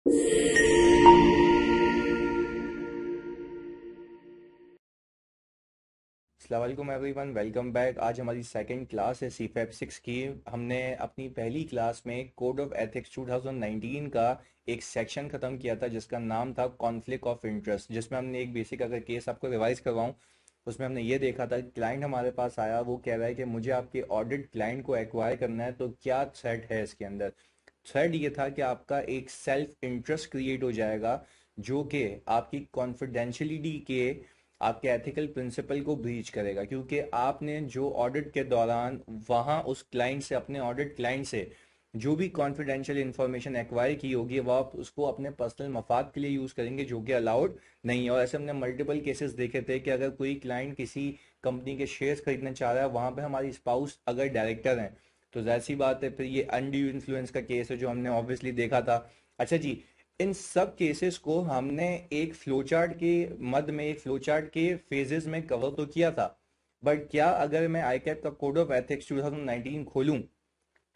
अस्सलाम वालेकुम everyone, welcome back. आज हमारी सेकंड क्लास है सीफैप 6 की। हमने अपनी पहली क्लास में कोड ऑफ एथिक्स 2019 का एक सेक्शन ख़त्म किया था जिसका नाम था कॉन्फ्लिक्ट ऑफ इंटरेस्ट, जिसमें हमने एक बेसिक अगर केस आपको रिवाइज करवाऊं उसमें हमने ये देखा था कि क्लाइंट हमारे पास आया, वो कह रहा है कि मुझे आपके ऑडिट क्लाइंट को एक्वायर करना है, तो क्या थ्रेट है इसके अंदर। थ्रेड ये था कि आपका एक सेल्फ इंटरेस्ट क्रिएट हो जाएगा जो कि आपकी कॉन्फिडेंशियलिटी के, आपके एथिकल प्रिंसिपल को ब्रीच करेगा, क्योंकि आपने जो ऑडिट के दौरान वहां उस क्लाइंट से, अपने ऑडिट क्लाइंट से जो भी कॉन्फिडेंशियल इंफॉर्मेशन एक्वायर की होगी वो आप उसको अपने पर्सनल मफाद के लिए यूज करेंगे, जो कि अलाउड नहीं है। और ऐसे हमने मल्टीपल केसेस देखे थे कि अगर कोई क्लाइंट किसी कंपनी के शेयर्स खरीदना चाह रहा है, वहां पे हमारी स्पाउस अगर डायरेक्टर हैं, तो जाहिर सी बात है फिर ये अनड्यू इन्फ्लुएंस का केस है जो हमने ऑब्वियसली देखा था। अच्छा जी, इन सब केसेस को हमने एक फ्लोचार्ट के मद में, एक फ्लोचार्ट के फेजेस में कवर तो किया था, बट क्या अगर मैं आईकैप का कोड ऑफ एथिक्स 2019 खोलूं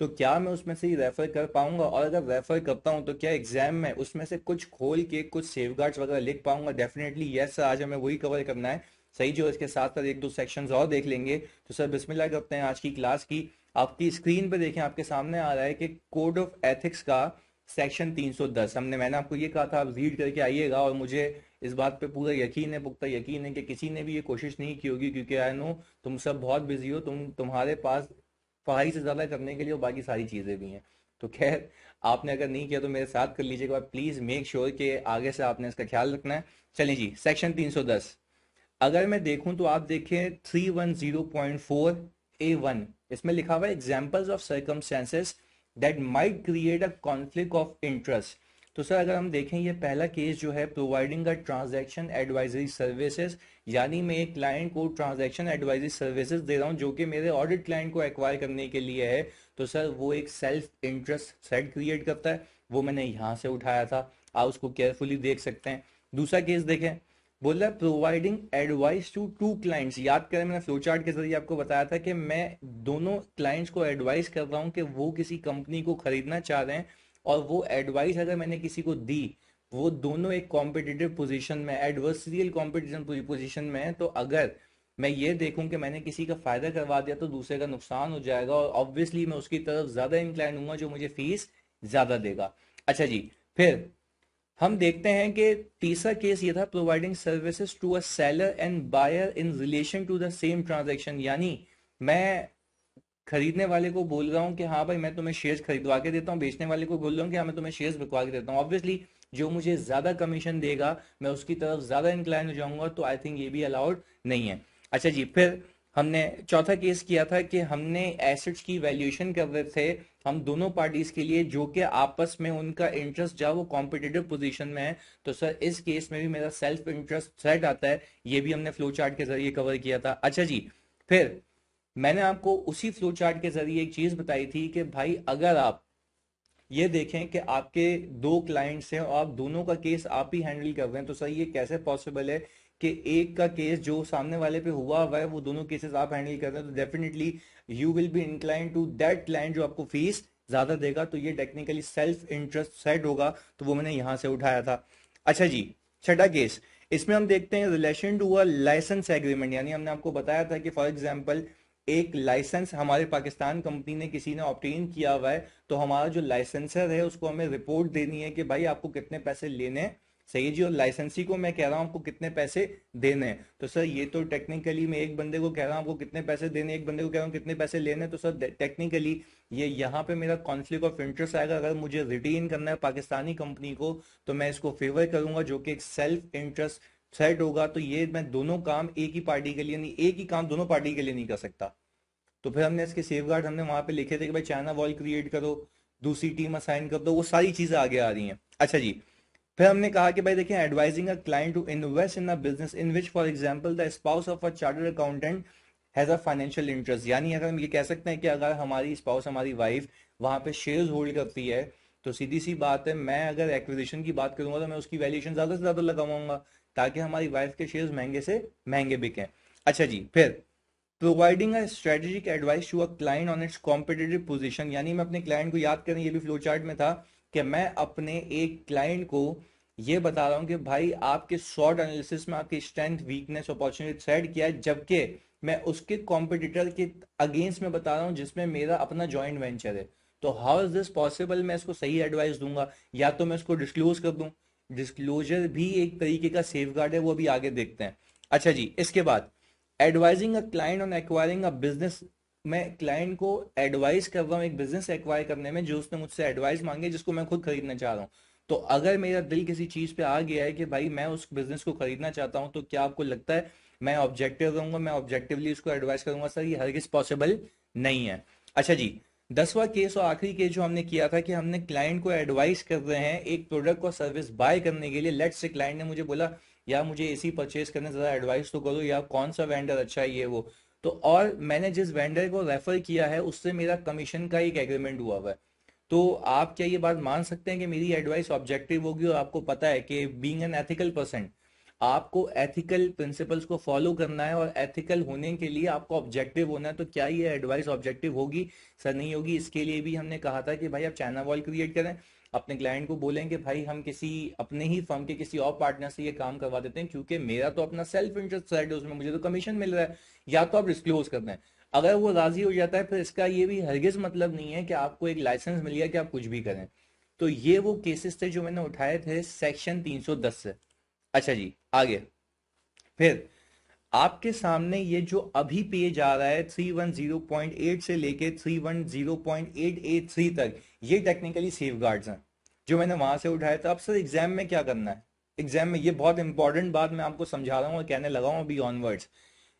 तो क्या मैं उसमें से ही रेफर कर पाऊंगा, और अगर रेफर करता हूं तो क्या एग्जाम में उसमें से कुछ खोल के कुछ सेफगार्ड्स वगैरह लिख पाऊंगा? डेफिनेटली यस सर, आज हमें वही कवर करना है। सही जो, इसके साथ साथ एक दो सेक्शंस और देख लेंगे। तो सर बिस्मिल्लाह करते हैं आज की क्लास की। आपकी स्क्रीन पे देखें, आपके सामने आ रहा है कि कोड ऑफ एथिक्स का सेक्शन 310, मैंने आपको ये कहा था आप रीड करके आइएगा, और मुझे इस बात पे पूरा यकीन है, पुख्ता यकीन है कि किसी ने भी ये कोशिश नहीं की होगी, क्योंकि आई नो तुम सब बहुत बिजी हो, तुम्हारे पास पढ़ाई से ज़्यादा करने के लिए और बाकी सारी चीज़ें भी हैं। तो खैर, आपने अगर नहीं किया तो मेरे साथ कर लीजिएगा, प्लीज़ मेक श्योर कि आगे से आपने इसका ख्याल रखना है। चलिए जी, सेक्शन 310 अगर मैं देखूं तो आप देखें 310.4 A1, इसमें लिखा हुआ है examples of circumstances that might create a conflict of interest. तो सर अगर हम देखें, ये पहला केस जो है providing a transaction advisory services, यानी मैं एक क्लाइंट को ट्रांजैक्शन एडवाइजरी सर्विसेज दे रहा हूं जो कि मेरे ऑडिट क्लाइंट को एक्वायर करने के लिए है। तो सर वो एक सेल्फ इंटरेस्ट थ्रेड क्रिएट करता है, वो मैंने यहां से उठाया था, आप उसको केयरफुली देख सकते हैं। दूसरा केस देखें, बोल रहा है providing advice to to clients. याद करें, मैंने फ्लो चार्ट के जरिए आपको बताया था कि मैं दोनों क्लाइंट्स को एडवाइस कर रहा हूं कि वो किसी कंपनी को खरीदना चाह रहे हैं, और वो एडवाइस अगर मैंने किसी को दी, वो दोनों एक कॉम्पिटिटिव पोजीशन में, एडवर्सरियल कॉम्पिटिशन पोजीशन में है, तो अगर मैं ये देखूं कि मैंने किसी का फायदा करवा दिया तो दूसरे का नुकसान हो जाएगा, और ऑब्वियसली मैं उसकी तरफ ज्यादा इंक्लाइन हूंगा जो मुझे फीस ज्यादा देगा। अच्छा जी, फिर हम देखते हैं कि तीसरा केस ये था providing services to a seller and buyer in relation to the same transaction, यानी मैं खरीदने वाले को बोल रहा हूँ कि हाँ भाई मैं तुम्हें शेयर्स खरीदवा के देता हूँ, बेचने वाले को बोल रहा हूँ कि हाँ मैं तुम्हें शेयर्स बिकवा के देता हूँ। ऑब्वियसली जो मुझे ज्यादा कमीशन देगा मैं उसकी तरफ ज्यादा इंक्लाइन हो जाऊंगा, तो आई थिंक ये भी अलाउड नहीं है। अच्छा जी, फिर हमने चौथा केस किया था कि हमने एसेट्स की वैल्यूएशन कर रहे थे हम दोनों पार्टीज के लिए, जो कि आपस में उनका इंटरेस्ट जब वो कॉम्पिटिटिव पोजीशन में है। तो सर इस केस में भी मेरा सेल्फ इंटरेस्ट थ्रेट आता है, ये भी हमने फ्लो चार्ट के जरिए कवर किया था। अच्छा जी, फिर मैंने आपको उसी फ्लो चार्ट के जरिए एक चीज बताई थी कि भाई अगर आप ये देखें कि आपके दो क्लाइंट्स हैं और आप दोनों का केस आप ही हैंडल कर रहे हैं, तो सर ये कैसे पॉसिबल है कि एक का केस जो सामने वाले पे हुआ है वो दोनों केसेस आप हैंडल कर रहे हैं? तो definitely you will be incline to that client जो आपको फीस ज्यादा देगा, तो ये टेक्निकली सेल्फ इंटरेस्ट सेट होगा, तो वो मैंने यहां से उठाया था। अच्छा जी, छठा केस, इसमें हम देखते हैं relation to a licence agreement, यानी हमने आपको बताया था कि फॉर एग्जांपल एक लाइसेंस हमारे पाकिस्तान कंपनी ने किसी ने ऑब्टेन किया हुआ है, तो हमारा जो लाइसेंसर है उसको हमें रिपोर्ट देनी है कि भाई आपको कितने पैसे लेने हैं। सही है जी, और लाइसेंसी को मैं कह रहा हूं आपको कितने पैसे देने हैं। तो सर ये तो टेक्निकली मैं एक बंदे को कह रहा हूं आपको कितने पैसे देने, एक बंदे को कह रहा हूं कितने पैसे लेने हैं, तो सर टेक्निकली ये यहाँ पे मेरा कॉन्फ्लिक्ट ऑफ इंटरेस्ट आएगा। अगर मुझे रिटेन करना है पाकिस्तानी कंपनी को तो मैं इसको फेवर करूंगा, जो कि एक सेल्फ इंटरेस्ट सेट होगा। तो ये मैं दोनों काम एक ही पार्टी के लिए नहीं, एक ही काम दोनों पार्टी के लिए नहीं कर सकता। तो फिर हमने इसके सेफगार्ड हमने वहां पे लिखे थे कि भाई चाइना वॉल क्रिएट करो, दूसरी टीम असाइन कर दो, वो सारी चीजें आगे आ रही हैं। अच्छा जी, फिर हमने कहा कि भाई देखिए advising a client to invest in a business in which for example the spouse of a chartered accountant has a financial interest, यानी अगर हम ये कह सकते हैं कि अगर हमारी स्पाउस, हमारी वाइफ वहां पे शेयर्स होल्ड करती है, तो सीधी सी बात है मैं अगर एक्विजिशन की बात करूंगा तो मैं उसकी वैल्यूएशन ज्यादा से ज्यादा लगाऊंगा ताकि हमारी वाइफ के शेयर्स महंगे से महंगे बिकें। अच्छा जी, फिर providing a strategic advice to a client on its competitive position, यानी मैं अपने क्लाइंट को, याद करें ये भी फ्लो चार्ट में था कि मैं अपने एक क्लाइंट को ये बता रहा हूँ कि भाई आपके शॉर्ट एनालिसिस में आपकी स्ट्रेंथ, वीकनेस, अपॉर्चुनिटी थ्रेड क्या है, जबकि मैं उसके कॉम्पिटिटर के अगेंस्ट में बता रहा हूँ जिसमें मेरा अपना जॉइंट वेंचर है। तो हाउ इज दिस पॉसिबल? मैं इसको सही एडवाइस दूंगा या तो मैं इसको डिस्क्लोज कर दूं। डिस्क्लोजर भी एक तरीके का सेफगार्ड है, वो भी आगे देखते हैं। अच्छा जी, इसके बाद advising a client on acquiring a business. मैं क्लाइंट को एडवाइस कर रहा हूँ एक बिजनेस एक्वायर करने में जो उसने मुझसे एडवाइस मांगी, जिसको मैं खुद खरीदना चाह रहा हूँ। तो अगर मेरा दिल किसी चीज पे आ गया है कि भाई मैं उस बिजनेस को खरीदना चाहता हूँ, तो क्या आपको लगता है मैं ऑब्जेक्टिव रहूंगा, मैं ऑब्जेक्टिवली उसको एडवाइस करूंगा? सर ये हरगिज पॉसिबल नहीं है। अच्छा जी, 10वां केस और आखिरी केस जो हमने किया था कि हमने क्लाइंट को एडवाइस कर रहे हैं एक प्रोडक्ट और सर्विस बाय करने के लिए। लेट्स से क्लाइंट ने मुझे बोला यार मुझे एसी परचेज करने जरा एडवाइस तो करो यार, कौन सा वेंडर अच्छा है ये वो। तो और मैंने जिस वेंडर को रेफर किया है उससे मेरा कमीशन का एक एग्रीमेंट हुआ हुआ है। तो आप क्या ये बात मान सकते हैं कि मेरी एडवाइस ऑब्जेक्टिव होगी? और आपको पता है कि बीइंग एन एथिकल पर्सन, आपको एथिकल प्रिंसिपल्स को फॉलो करना है और एथिकल होने के लिए आपको ऑब्जेक्टिव होना है। तो क्या ये एडवाइस ऑब्जेक्टिव होगी? सर नहीं होगी। इसके लिए भी हमने कहा था कि भाई आप चैनल वॉल क्रिएट करें, अपने क्लाइंट को बोलें कि भाई हम किसी अपने ही फर्म के किसी और पार्टनर से ये काम करवा देते हैं, क्योंकि मेरा तो अपना सेल्फ इंटरेस्ट साइड है उसमें, मुझे तो कमीशन मिल रहा है। या तो आप डिस्क्लोज कर दें। अगर वो राजी हो जाता है फिर इसका ये भी हरगिज मतलब नहीं है कि आपको एक लाइसेंस मिल गया कि आप कुछ भी करें। तो ये वो केसेस थे जो मैंने उठाए थे सेक्शन 310 से। अच्छा जी, आगे फिर आपके सामने ये जो अभी पेज आ रहा है 310.8 से लेके 310.883 तक, ये टेक्निकली सेफगार्ड्स हैं जो मैंने वहां से उठाया था। अब सर एग्जाम में क्या करना है? एग्जाम में ये बहुत इंपॉर्टेंट बात मैं आपको समझा रहा हूँ और कहने लगा हूँ अभी ऑनवर्ड्स।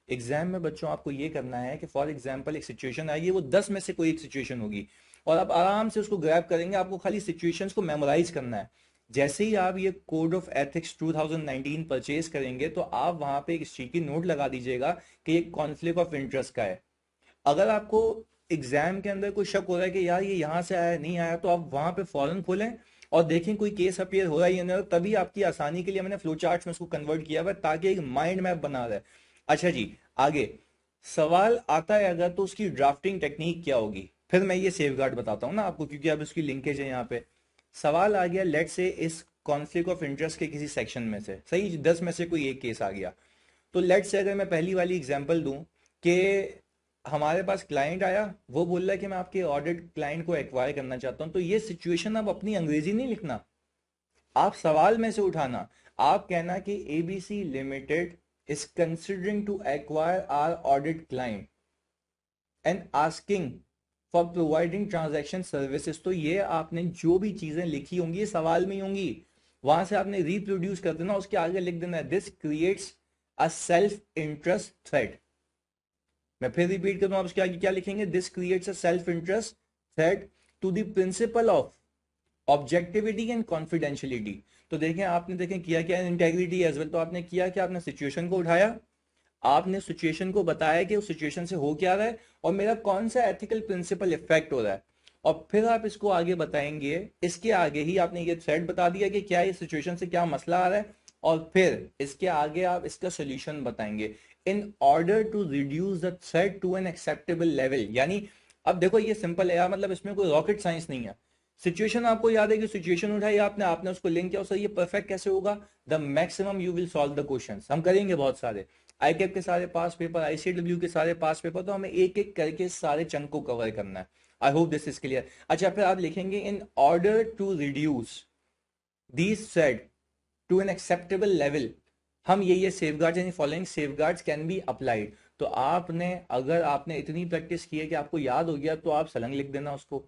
एग्जाम में बच्चों आपको ये करना है कि फॉर एग्जाम्पल एक सिचुएशन आएगी, वो 10 में से कोई एक सिचुएशन होगी और आप आराम से उसको ग्रैब करेंगे। आपको खाली सिचुएशंस को मेमोराइज करना है। जैसे ही आप ये कोड ऑफ एथिक्स 2019 परचेज करेंगे तो आप वहां पे एक स्टिकी नोट लगा दीजिएगा कि ये कॉन्फ्लिक्ट ऑफ इंटरेस्ट का है। अगर आपको एग्जाम के अंदर कोई शक हो रहा है कि यार ये यहाँ से आया नहीं आया, तो आप वहां पे फौरन खोलें और देखें कोई केस अपीयर हो रहा है या नहीं। तभी आपकी आसानी के लिए मैंने फ्लो चार्ट में उसको कन्वर्ट किया हुआ है ताकि एक माइंड मैप बना रहे। अच्छा जी, आगे सवाल आता है अगर तो उसकी ड्राफ्टिंग टेक्निक क्या होगी? फिर मैं ये सेफगार्ड बताता हूँ ना आपको, क्योंकि अब उसकी लिंकेज है यहाँ पे। सवाल आ गया लेट से इस कॉन्फ्लिक्ट ऑफ इंटरेस्ट के किसी सेक्शन में से, सही 10 में से कोई एक केस आ गया। तो लेट से अगर मैं पहली वाली एग्जांपल दूं कि हमारे पास क्लाइंट आया, वो बोल रहा है कि मैं आपके ऑडिट क्लाइंट को एक्वायर करना चाहता हूं। तो ये सिचुएशन आप अपनी अंग्रेजी नहीं लिखना, आप सवाल में से उठाना। आप कहना कि ABC limited is considering to acquire our audit client and asking for providing transaction services. तो ये आपने जो भी चीजें लिखी होंगी ये सवाल में ही होंगी, वहां से आपने रिप्रोड्यूस कर देना, उसके आगे लिख देना है this creates a self interest threat. मैं फिर रिपीट कर दूं, आप उसके आगे क्या लिखेंगे? This creates a self interest threat to the principle of objectivity and confidentiality. तो देखें आपने देखें किया क्या, इंटेग्रिटी एज वेल। तो आपने किया कि आपने सिचुएशन को उठाया, आपने सिचुएशन को बताया कि उस सिचुएशन से हो क्या रहा है और मेरा कौन सा एथिकल प्रिंसिपल इफेक्ट हो रहा है, और फिर आप इसको आगे बताएंगे। इसके आगे ही आपने ये थ्रेड बता दिया कि क्या इस सिचुएशन से क्या मसला आ रहा है, और फिर इसके आगे आप इसका सोल्यूशन बताएंगे in order to reduce the threat to an acceptable level. यानी अब देखो ये सिंपल है यार, मतलब इसमें कोई रॉकेट साइंस नहीं है। सिचुएशन आपको याद है कि सिचुएशन उठाई आपने आपने उसको लिंक किया, सर ये परफेक्ट कैसे होगा? The maximum you will solve the questions. हम करेंगे बहुत सारे आईकेप के सारे पास पेपर, आईसीडब्ल्यू के सारे पास पेपर, तो हमें एक एक करके सारे चंक को कवर करना है। I hope this is clear. अच्छा, फिर आप लिखेंगे in order to reduce these said to an acceptable level, हम ये सेफगार्ड्स यानी following safeguards can be applied. तो आपने अगर आपने इतनी प्रैक्टिस की है कि आपको याद हो गया, तो आप सलंग लिख देना उसको।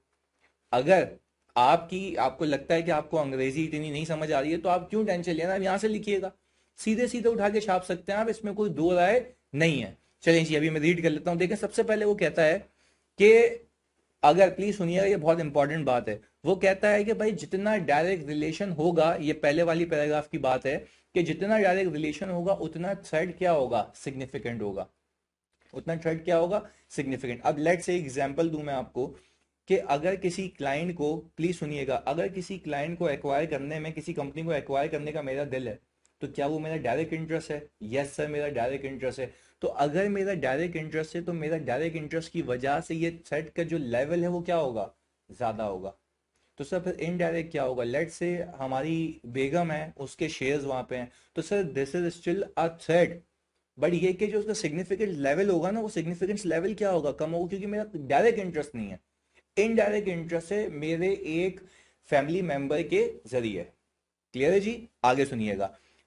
अगर आपको लगता है कि आपको अंग्रेजी इतनी नहीं समझ आ रही है, तो आप क्यों टेंशन लेना, आप यहां से लिखिएगा, सीधे सीधे उठा के छाप सकते हैं आप, इसमें कोई दो राय नहीं है। चलिए जी, अभी मैं रीड कर लेता हूं। देखें सबसे पहले वो कहता है कि अगर, प्लीज सुनिएगा ये बहुत इंपॉर्टेंट बात है, वो कहता है कि भाई जितना डायरेक्ट रिलेशन होगा, ये पहले वाली पैराग्राफ की बात है, कि जितना डायरेक्ट रिलेशन होगा उतना थ्रेड क्या होगा? सिग्निफिकेंट होगा। उतना थ्रेड क्या होगा? सिग्निफिकेंट। अब लेट से एग्जांपल दूं मैं आपको कि अगर किसी क्लाइंट को, प्लीज सुनिएगा, अगर किसी क्लाइंट को एक्वायर करने में, किसी कंपनी को एक्वायर करने का मेरा दिल है, तो क्या वो मेरा डायरेक्ट इंटरेस्ट है? यस सर, मेरा डायरेक्ट इंटरेस्ट है। तो अगर मेरा डायरेक्ट इंटरेस्ट है, तो मेरा डायरेक्ट इंटरेस्ट की वजह से ये थ्रेट का जो लेवल है वो क्या होगा? ज्यादा होगा। तो सर फिर इनडायरेक्ट क्या होगा, लेट से हमारी बेगम है, उसके शेयर्स वहां पे हैं, तो sir this is still a threat. But ये कि जो उसका सिग्निफिकेंट लेवल होगा ना, वो सिग्निफिकेंस लेवल क्या होगा, कम होगा, क्योंकि मेरा डायरेक्ट इंटरेस्ट नहीं है, इनडायरेक्ट इंटरेस्ट है मेरे एक फैमिली मेंबर के जरिए। क्लियर है जी। आगे सुनिएगा।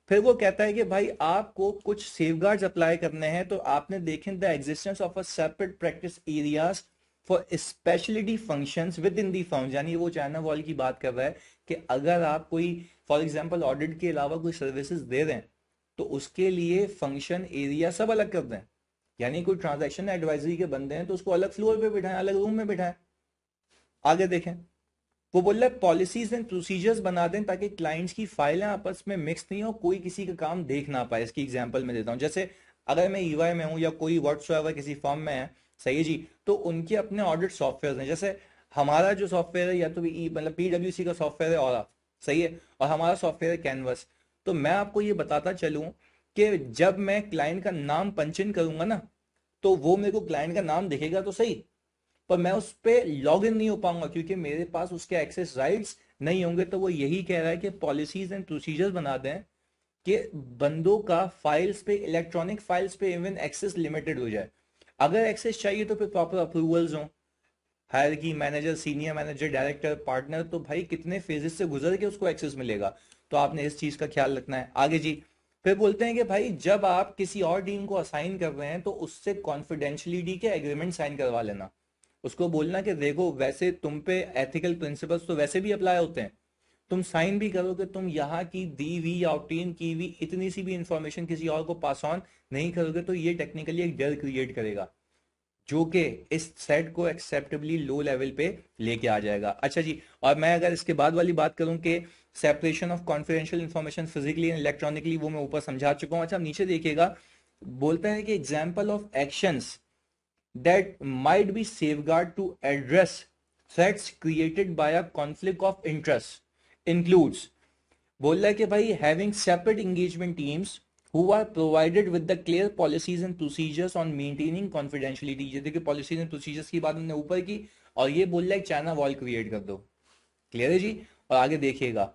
फिर वो कहता है कि भाई आपको कुछ सेफगार्ड्स अप्लाई करने हैं, तो आपने देखें the existence of a separate practice areas for speciality functions with in the firm, यानी वो चाइना वॉल की बात कर रहा है कि अगर आप कोई फॉर एग्जांपल ऑडिट के अलावा कोई सर्विसेज दे रहे हैं, तो उसके लिए फंक्शन एरिया सब अलग कर दें। यानी कोई ट्रांजैक्शन एडवाइजरी के बंदे हैं तो उसको अलग फ्लोर पे बिठाएं, अलग रूम में बिठाएं। आगे देखें। वो बोल रहा है पॉलिसीज एंड प्रोसीजर्स बना दें ताकि क्लाइंट्स की फाइलें आपस में मिक्स नहीं हो, कोई किसी का काम देख ना पाए। इसकी एग्जांपल मैं देता हूं, जैसे अगर मैं ईवाई में हूं या कोई व्हाट्सएवर किसी फर्म में है, सही है जी, तो उनके अपने ऑडिट सॉफ्टवेयर हैं। जैसे हमारा जो सॉफ्टवेयर है या तो मतलब पीडब्ल्यूसी का सॉफ्टवेयर है और सही है, और हमारा सॉफ्टवेयर है कैनवस। तो मैं आपको ये बताता चलूं कि जब मैं क्लाइंट का नाम पंच इन करूंगा ना, तो वो मेरे को क्लाइंट का नाम दिखेगा तो सही, पर मैं उस पर लॉग इन नहीं हो पाऊंगा क्योंकि मेरे पास उसके एक्सेस राइट्स नहीं होंगे। तो वो यही कह रहा है कि पॉलिसीज एंड प्रोसीजर्स बना दें कि बंदों का फाइल्स पे, इलेक्ट्रॉनिक फाइल्स पे इवन एक्सेस लिमिटेड हो जाए। अगर एक्सेस चाहिए तो फिर प्रॉपर अप्रूवल्स हो, hierarchy manager, senior manager, director, partner, तो भाई कितने फेजेस से गुजर के उसको एक्सेस मिलेगा। तो आपने इस चीज का ख्याल रखना है। आगे जी। फिर बोलते हैं कि भाई जब आप किसी और टीम को असाइन कर रहे हैं तो उससे कॉन्फिडेंशियलिटी के एग्रीमेंट साइन करवा लेना। उसको बोलना कि देखो वैसे तुम पे एथिकल प्रिंसिपल्स तो वैसे भी अप्लाई होते हैं, तुम साइन भी करो कि तुम यहाँ की दी हुई या ऑब्टेन की हुई इतनी सी भी इंफॉर्मेशन किसी और को पास ऑन नहीं करोगे, तो ये टेक्निकली एक डर क्रिएट करेगा जो कि इस सेट को एक्सेप्टेबली लो लेवल पे लेके आ जाएगा। अच्छा जी। और मैं अगर इसके बाद वाली बात करूं कि separation of confidential information physically and electronically, वो मैं ऊपर समझा चुका हूं। अच्छा, नीचे देखिएगा, बोलता है कि example of actions that might be safeguard to address threats created by a conflict of interest includes, बोल रहा है कि भाई having separate engagement teams who are provided with the clear policies and procedures on maintaining confidentiality। ये देखिए policies and procedures की बात हमने ऊपर की, और ये बोल रहा है चाइना वॉल क्रिएट कर दो। क्लियर है जी। और आगे देखिएगा,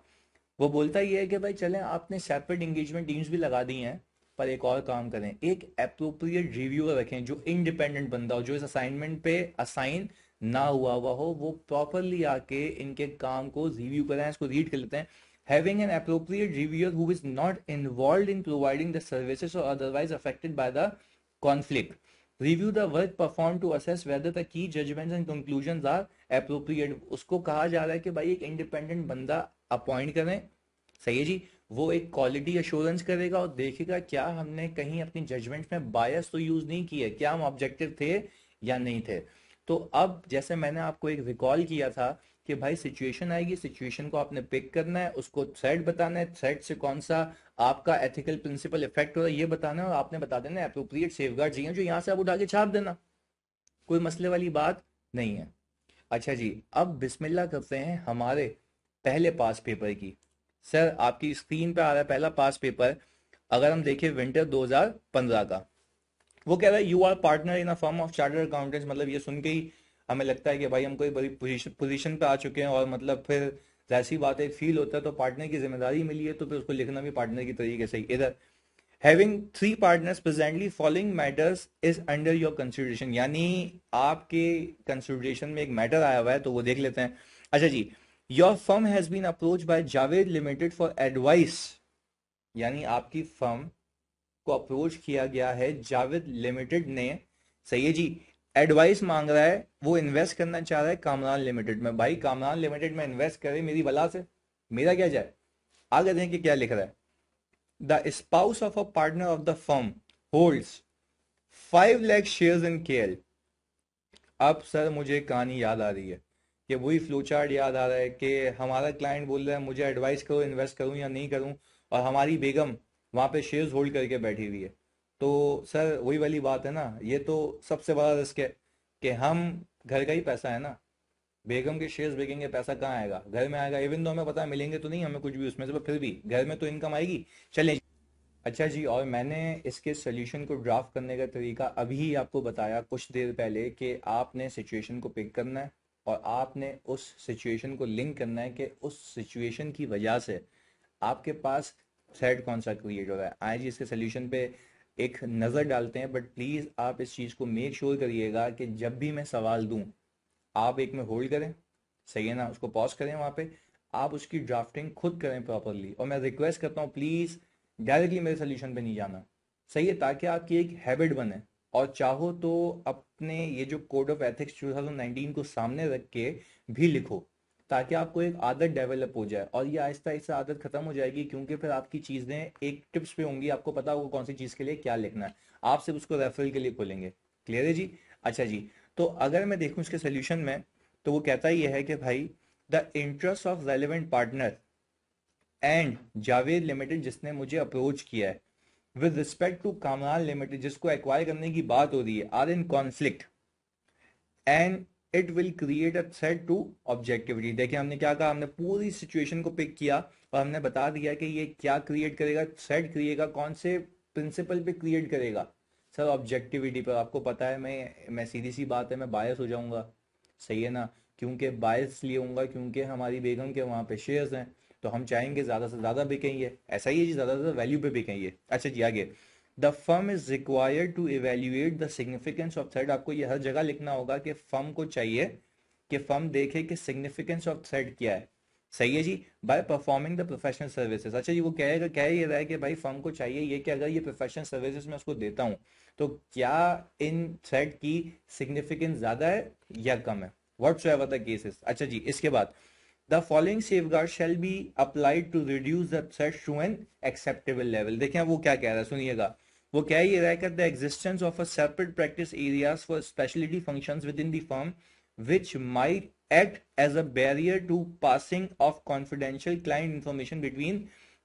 वो बोलता ही है कि भाई चलें आपने सेपरेट इंगेजमेंट टीम्स भी लगा दी हैं, पर एक और काम करें, एक अप्रोप्रिएट रिव्यूअर रखें जो इंडिपेंडेंट बंदा हो, जो इस असाइनमेंट पे असाइन ना हुआ हो, वो प्रॉपरली आके इनके काम को रिव्यू करें। इसको रीड कर लेते हैं। Having an appropriate reviewer who is not involved in providing the services और otherwise affected by the conflict, review the work perform to assess whether the key judgments and conclusions are appropriate. उसको कहा जा रहा है कि भाई एक independent बंदा अपॉइंट करें, सही है जी। वो एक क्वालिटी अश्योरेंस करेगा और देखेगा क्या हमने कहीं अपनी जजमेंट में बायस तो यूज नहीं किया, क्या हम ऑब्जेक्टिव थे या नहीं थे। तो अब जैसे मैंने आपको एक रिकॉल किया था कि भाई सिचुएशन आएगी, सिचुएशन को आपने पिक करना है, उसको थ्रेड बताना है, थ्रेड से कौन सा आपका एथिकल प्रिंसिपल इफेक्ट हो रहा है ये बताना है, और आपने बता देना अप्रोप्रिएट सेफगार्ड चाहिए जो यहाँ से आप उठा के छाप देना, कोई मसले वाली बात नहीं है। अच्छा जी। अब बिस्मिल्लाह करते हैं हमारे पहले पास पेपर की। सर आपकी स्क्रीन पे आ रहा है पहला पास पेपर। अगर हम देखें विंटर 2015 का, वो कह रहा है you are partner in a firm of chartered accountants. मतलब ये सुन के ही हमें लगता है कि भाई हम कोई बड़ी पोजीशन पे आ चुके हैं, और मतलब फिर जैसी बात है फील होता है, तो पार्टनर की जिम्मेदारी मिली है तो फिर उसको लिखना भी पार्टनर की तरीके से ही। इधर having three partners presently following matters is under your consideration, यानी आपके कंसिडरेशन में एक मैटर आया हुआ है, तो वो देख लेते हैं। अच्छा जी। Your firm has been approach by Javed limited for advice, यानी आपकी फर्म को अप्रोच किया गया है जावेद लिमिटेड ने, सही है जी, एडवाइस मांग रहा है, वो इन्वेस्ट करना चाह रहा है कामरान लिमिटेड में। भाई कामरान लिमिटेड में इन्वेस्ट करे मेरी बला से, मेरा क्या जाए। आगे देखें क्या लिख रहा है। The spouse of a partner of the firm holds 5 lakh shares in KL। अब सर मुझे कहानी याद आ रही है कि वही फ्लो चार्ट याद आ रहा है कि हमारा क्लाइंट बोल रहा है मुझे एडवाइस करो इन्वेस्ट करूं या नहीं करूं, और हमारी बेगम वहां पे शेयर्स होल्ड करके बैठी हुई है। तो सर वही वाली बात है ना, ये तो सबसे बड़ा रिस्क है कि हम, घर का ही पैसा है ना, बेगम के शेयर्स बिकेंगे, पैसा कहाँ आएगा, घर में आएगा। इवन तो हमें पता है मिलेंगे तो नहीं हमें कुछ भी उसमें से, पर फिर भी घर में तो इनकम आएगी। चलें। अच्छा जी। और मैंने इसके सोल्यूशन को ड्राफ्ट करने का तरीका अभी आपको बताया कुछ देर पहले कि आपने सिचुएशन को पिक करना है, और आपने उस सिचुएशन को लिंक करना है कि उस सिचुएशन की वजह से आपके पास थ्रेड कौन सा क्रिएट हो रहा है। आइए जी इसके सोल्यूशन पे एक नज़र डालते हैं, बट प्लीज़ आप इस चीज़ को मेक श्योर करिएगा कि जब भी मैं सवाल दूं आप एक में होल्ड करें, सही है ना, उसको पॉज करें, वहां पे आप उसकी ड्राफ्टिंग खुद करें प्रॉपरली, और मैं रिक्वेस्ट करता हूँ प्लीज़ डायरेक्टली मेरे सोल्यूशन पे नहीं जाना, सही है, ताकि आपकी एक हैबिट बने। और चाहो तो अपने ये जो कोड ऑफ एथिक्स 2019 को सामने रख के भी लिखो, ताकि आपको एक आदत डेवलप हो जाए, और ये आहिस्ता आहिस्ता आदत खत्म हो जाएगी, क्योंकि फिर आपकी चीज़ें एक टिप्स पे होंगी, आपको पता होगा कौन सी चीज़ के लिए क्या लिखना है, आप सिर्फ उसको रेफरल के लिए खोलेंगे। क्लियर है जी? अच्छा जी, तो अगर मैं देखूं इसके सोल्यूशन में, तो वो कहता ही है कि भाई the interest of relevant partner and Javed limited जिसने मुझे अप्रोच किया है with respect to Kamran limited जिसको एक्वायर करने की बात हो रही है are in conflict and it will create a threat to objectivity. देखिए हमने क्या कहा, हमने पूरी सिचुएशन को पिक किया और हमने बता दिया कि ये क्या क्रिएट करेगा, थ्रेट करेगा, कौन से प्रिंसिपल पे क्रिएट करेगा सर, ऑब्जेक्टिविटी पर। आपको पता है मैं सीधी सी बात है, मैं बायस हो जाऊंगा, सही है ना, क्योंकि बायस इसलिए होऊंगा क्योंकि हमारी बेगम के वहाँ पे शेयर्स हैं, तो हम चाहेंगे ज़्यादा से ज़्यादा बिकें, ये ऐसा ही है जी, ज़्यादा से ज़्यादा वैल्यू पे बिकें ये। अच्छा जी आगे, the firm is required to evaluate the significance of threat. आपको ये हर जगह लिखना होगा कि फर्म को चाहिए कि फर्म देखे कि सिग्निफिकेंस ऑफ थ्रेड क्या है, सही है जी, by performing the professional services. अच्छा जी, वो कहेगा कह ये रहा है कि भाई फर्म को चाहिए ये कि अगर ये प्रोफेशनल सर्विसेज मैं उसको देता हूँ तो क्या इन थ्रेड की सिग्निफिकेंस ज्यादा है या कम है, व्हाट्स एवर द केसेस। अच्छा जी, इसके बाद the following safeguard shall be applied to reduce the threat to an acceptable level. देखें वो क्या कह रहा है, सुनिएगा, वो कह ये रहा है कि the existence of a separate practice areas for speciality functions with in the firm which might act as a barrier to passing of confidential client information between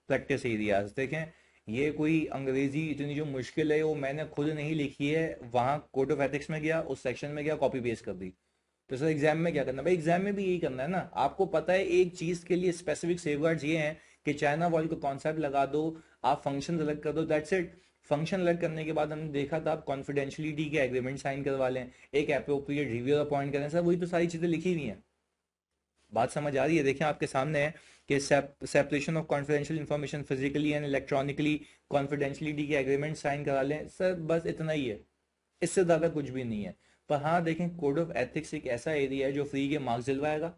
practice areas। देखें ये कोई अंग्रेजी इतनी जो मुश्किल है वो मैंने खुद नहीं लिखी है, वहां कोड ऑफ एथिक्स में गया, उस सेक्शन में गया, कॉपी पेस्ट कर दी। तो सर एग्जाम में क्या करना, भाई एग्जाम में भी यही करना है ना, आपको पता है एक चीज के लिए स्पेसिफिक सेफगार्ड्स ये हैं कि चाइना वॉल को कॉन्सेप्ट लगा दो, आप फंक्शन अलग कर दो, दैट्स इट। फंक्शन अलग करने के बाद हमने देखा था आप कॉन्फिडेंशियलिटी के एग्रीमेंट साइन करवा लें, एक अप्रोप्रिएट रिव्यूअर अपॉइंट करें, सर वही तो सारी चीजें लिखी हुई हैं। बात समझ आ रही है? देखें आपके सामने है कि separation of confidential information physically and electronically, confidentiality के एग्रीमेंट साइन करा लें, सर बस इतना ही है, इससे ज्यादा कुछ भी नहीं है। पर हाँ देखें, कोड ऑफ एथिक्स एक ऐसा एरिया है जो फ्री के मार्क्स दिलवाएगा,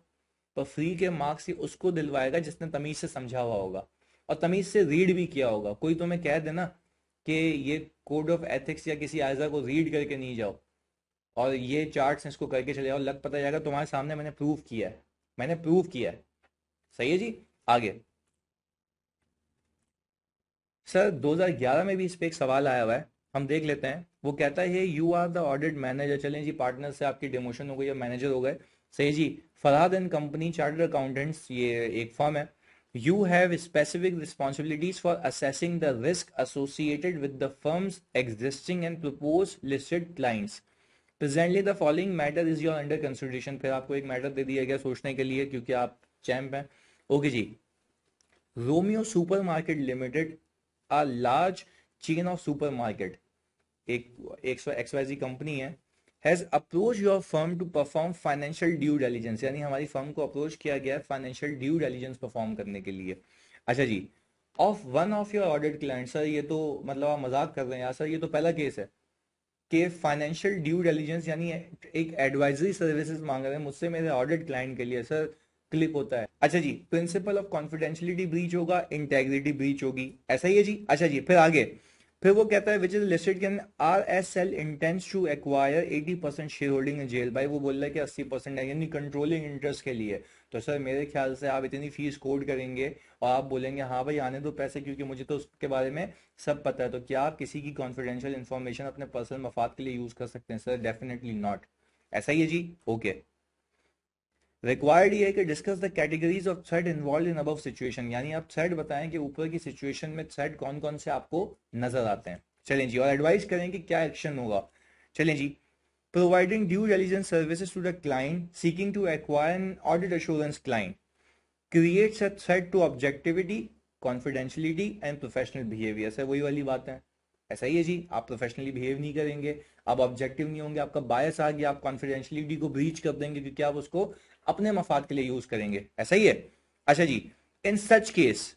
पर फ्री के मार्क्स ही उसको दिलवाएगा जिसने तमीज से समझा हुआ होगा और तमीज से रीड भी किया होगा। कोई तुम्हें कह देना कि ये कोड ऑफ एथिक्स या किसी आयजा को रीड करके नहीं जाओ और ये चार्ट्स इसको करके चले जाओ, लग पता जाएगा तुम्हारे सामने मैंने प्रूव किया है, मैंने प्रूव किया है, सही है जी। आगे सर 2011 में भी इस पे एक सवाल आया हुआ है, हम देख लेते हैं। वो कहता है you are the audit manager, चलें जी पार्टनर से आपकी डिमोशन हो गई या मैनेजर हो गए, सही जी, Farhad and company chartered accountants, ये एक फर्म है। You have specific responsibilities for assessing the risk associated with the firm's existing and propose listed clients. Presently the following matter is your under consideration. फिर आपको एक मैटर दे दिया गया सोचने के लिए क्योंकि आप चैंप हैं। ओके जी, Romeo supermarket limited, a large chain of supermarket, एक XYZ कंपनी है, has approach your firm to perform financial due diligence, यानी हमारी फर्म को अप्रोच किया गया है फाइनेंशियल ड्यू डिलिजेंस परफॉर्म करने के लिए। अच्छा जी, of one of your audit client, sir ये तो मतलब आप मजाक कर रहे हैं यार, सर ये तो पहला केस है कि फाइनेंशियल ड्यू डिलिजेंस यानी एक एडवाइजरी सर्विसेज मांग रहे हैं मुझसे मेरे ऑडिट क्लाइंट के लिए, सर क्लिक होता है। अच्छा जी, प्रिंसिपल ऑफ कॉन्फिडेंशियलिटी ब्रीच होगा, इंटेग्रिटी ब्रीच होगी, ऐसा ही है जी। अच्छा जी, फिर आगे, फिर वो कहता है which is listed can RSL intends to acquire 80% share holding in जेल। भाई वो बोल रहा है कि 80% है यानी कंट्रोलिंग इंटरेस्ट के लिए। तो सर मेरे ख्याल से आप इतनी फीस कोड करेंगे और आप बोलेंगे हाँ भाई आने दो पैसे क्योंकि मुझे तो उसके बारे में सब पता है, तो क्या आप किसी की कॉन्फिडेंशियल इंफॉर्मेशन अपने पर्सनल मफाद के लिए यूज कर सकते हैं? सर डेफिनेटली नॉट, ऐसा ही है जी। ओके, रिक्वायर्ड ये है कि discuss the categories of thread involve in above situation, यानी आप थ्रेड बताएं कि ऊपर की सिचुएशन में थ्रेड कौन कौन से आपको नजर आते हैं। चलें जी, और एडवाइस करें कि क्या एक्शन होगा। चलें जी, providing due diligence services to the client seeking to acquire an audit assurance client creates a threat to objectivity, confidentiality and professional behaviour. से वही वाली बात है, ऐसा ही है जी, आप प्रोफेशनली बिहेव नहीं करेंगे, आप ऑब्जेक्टिव नहीं होंगे, आपका बायस आ गया, आप कॉन्फिडेंशियलिटी को ब्रीच कर देंगे क्योंकि आप उसको अपने मफाद के लिए यूज करेंगे, ऐसा ही है। अच्छा जी, in such case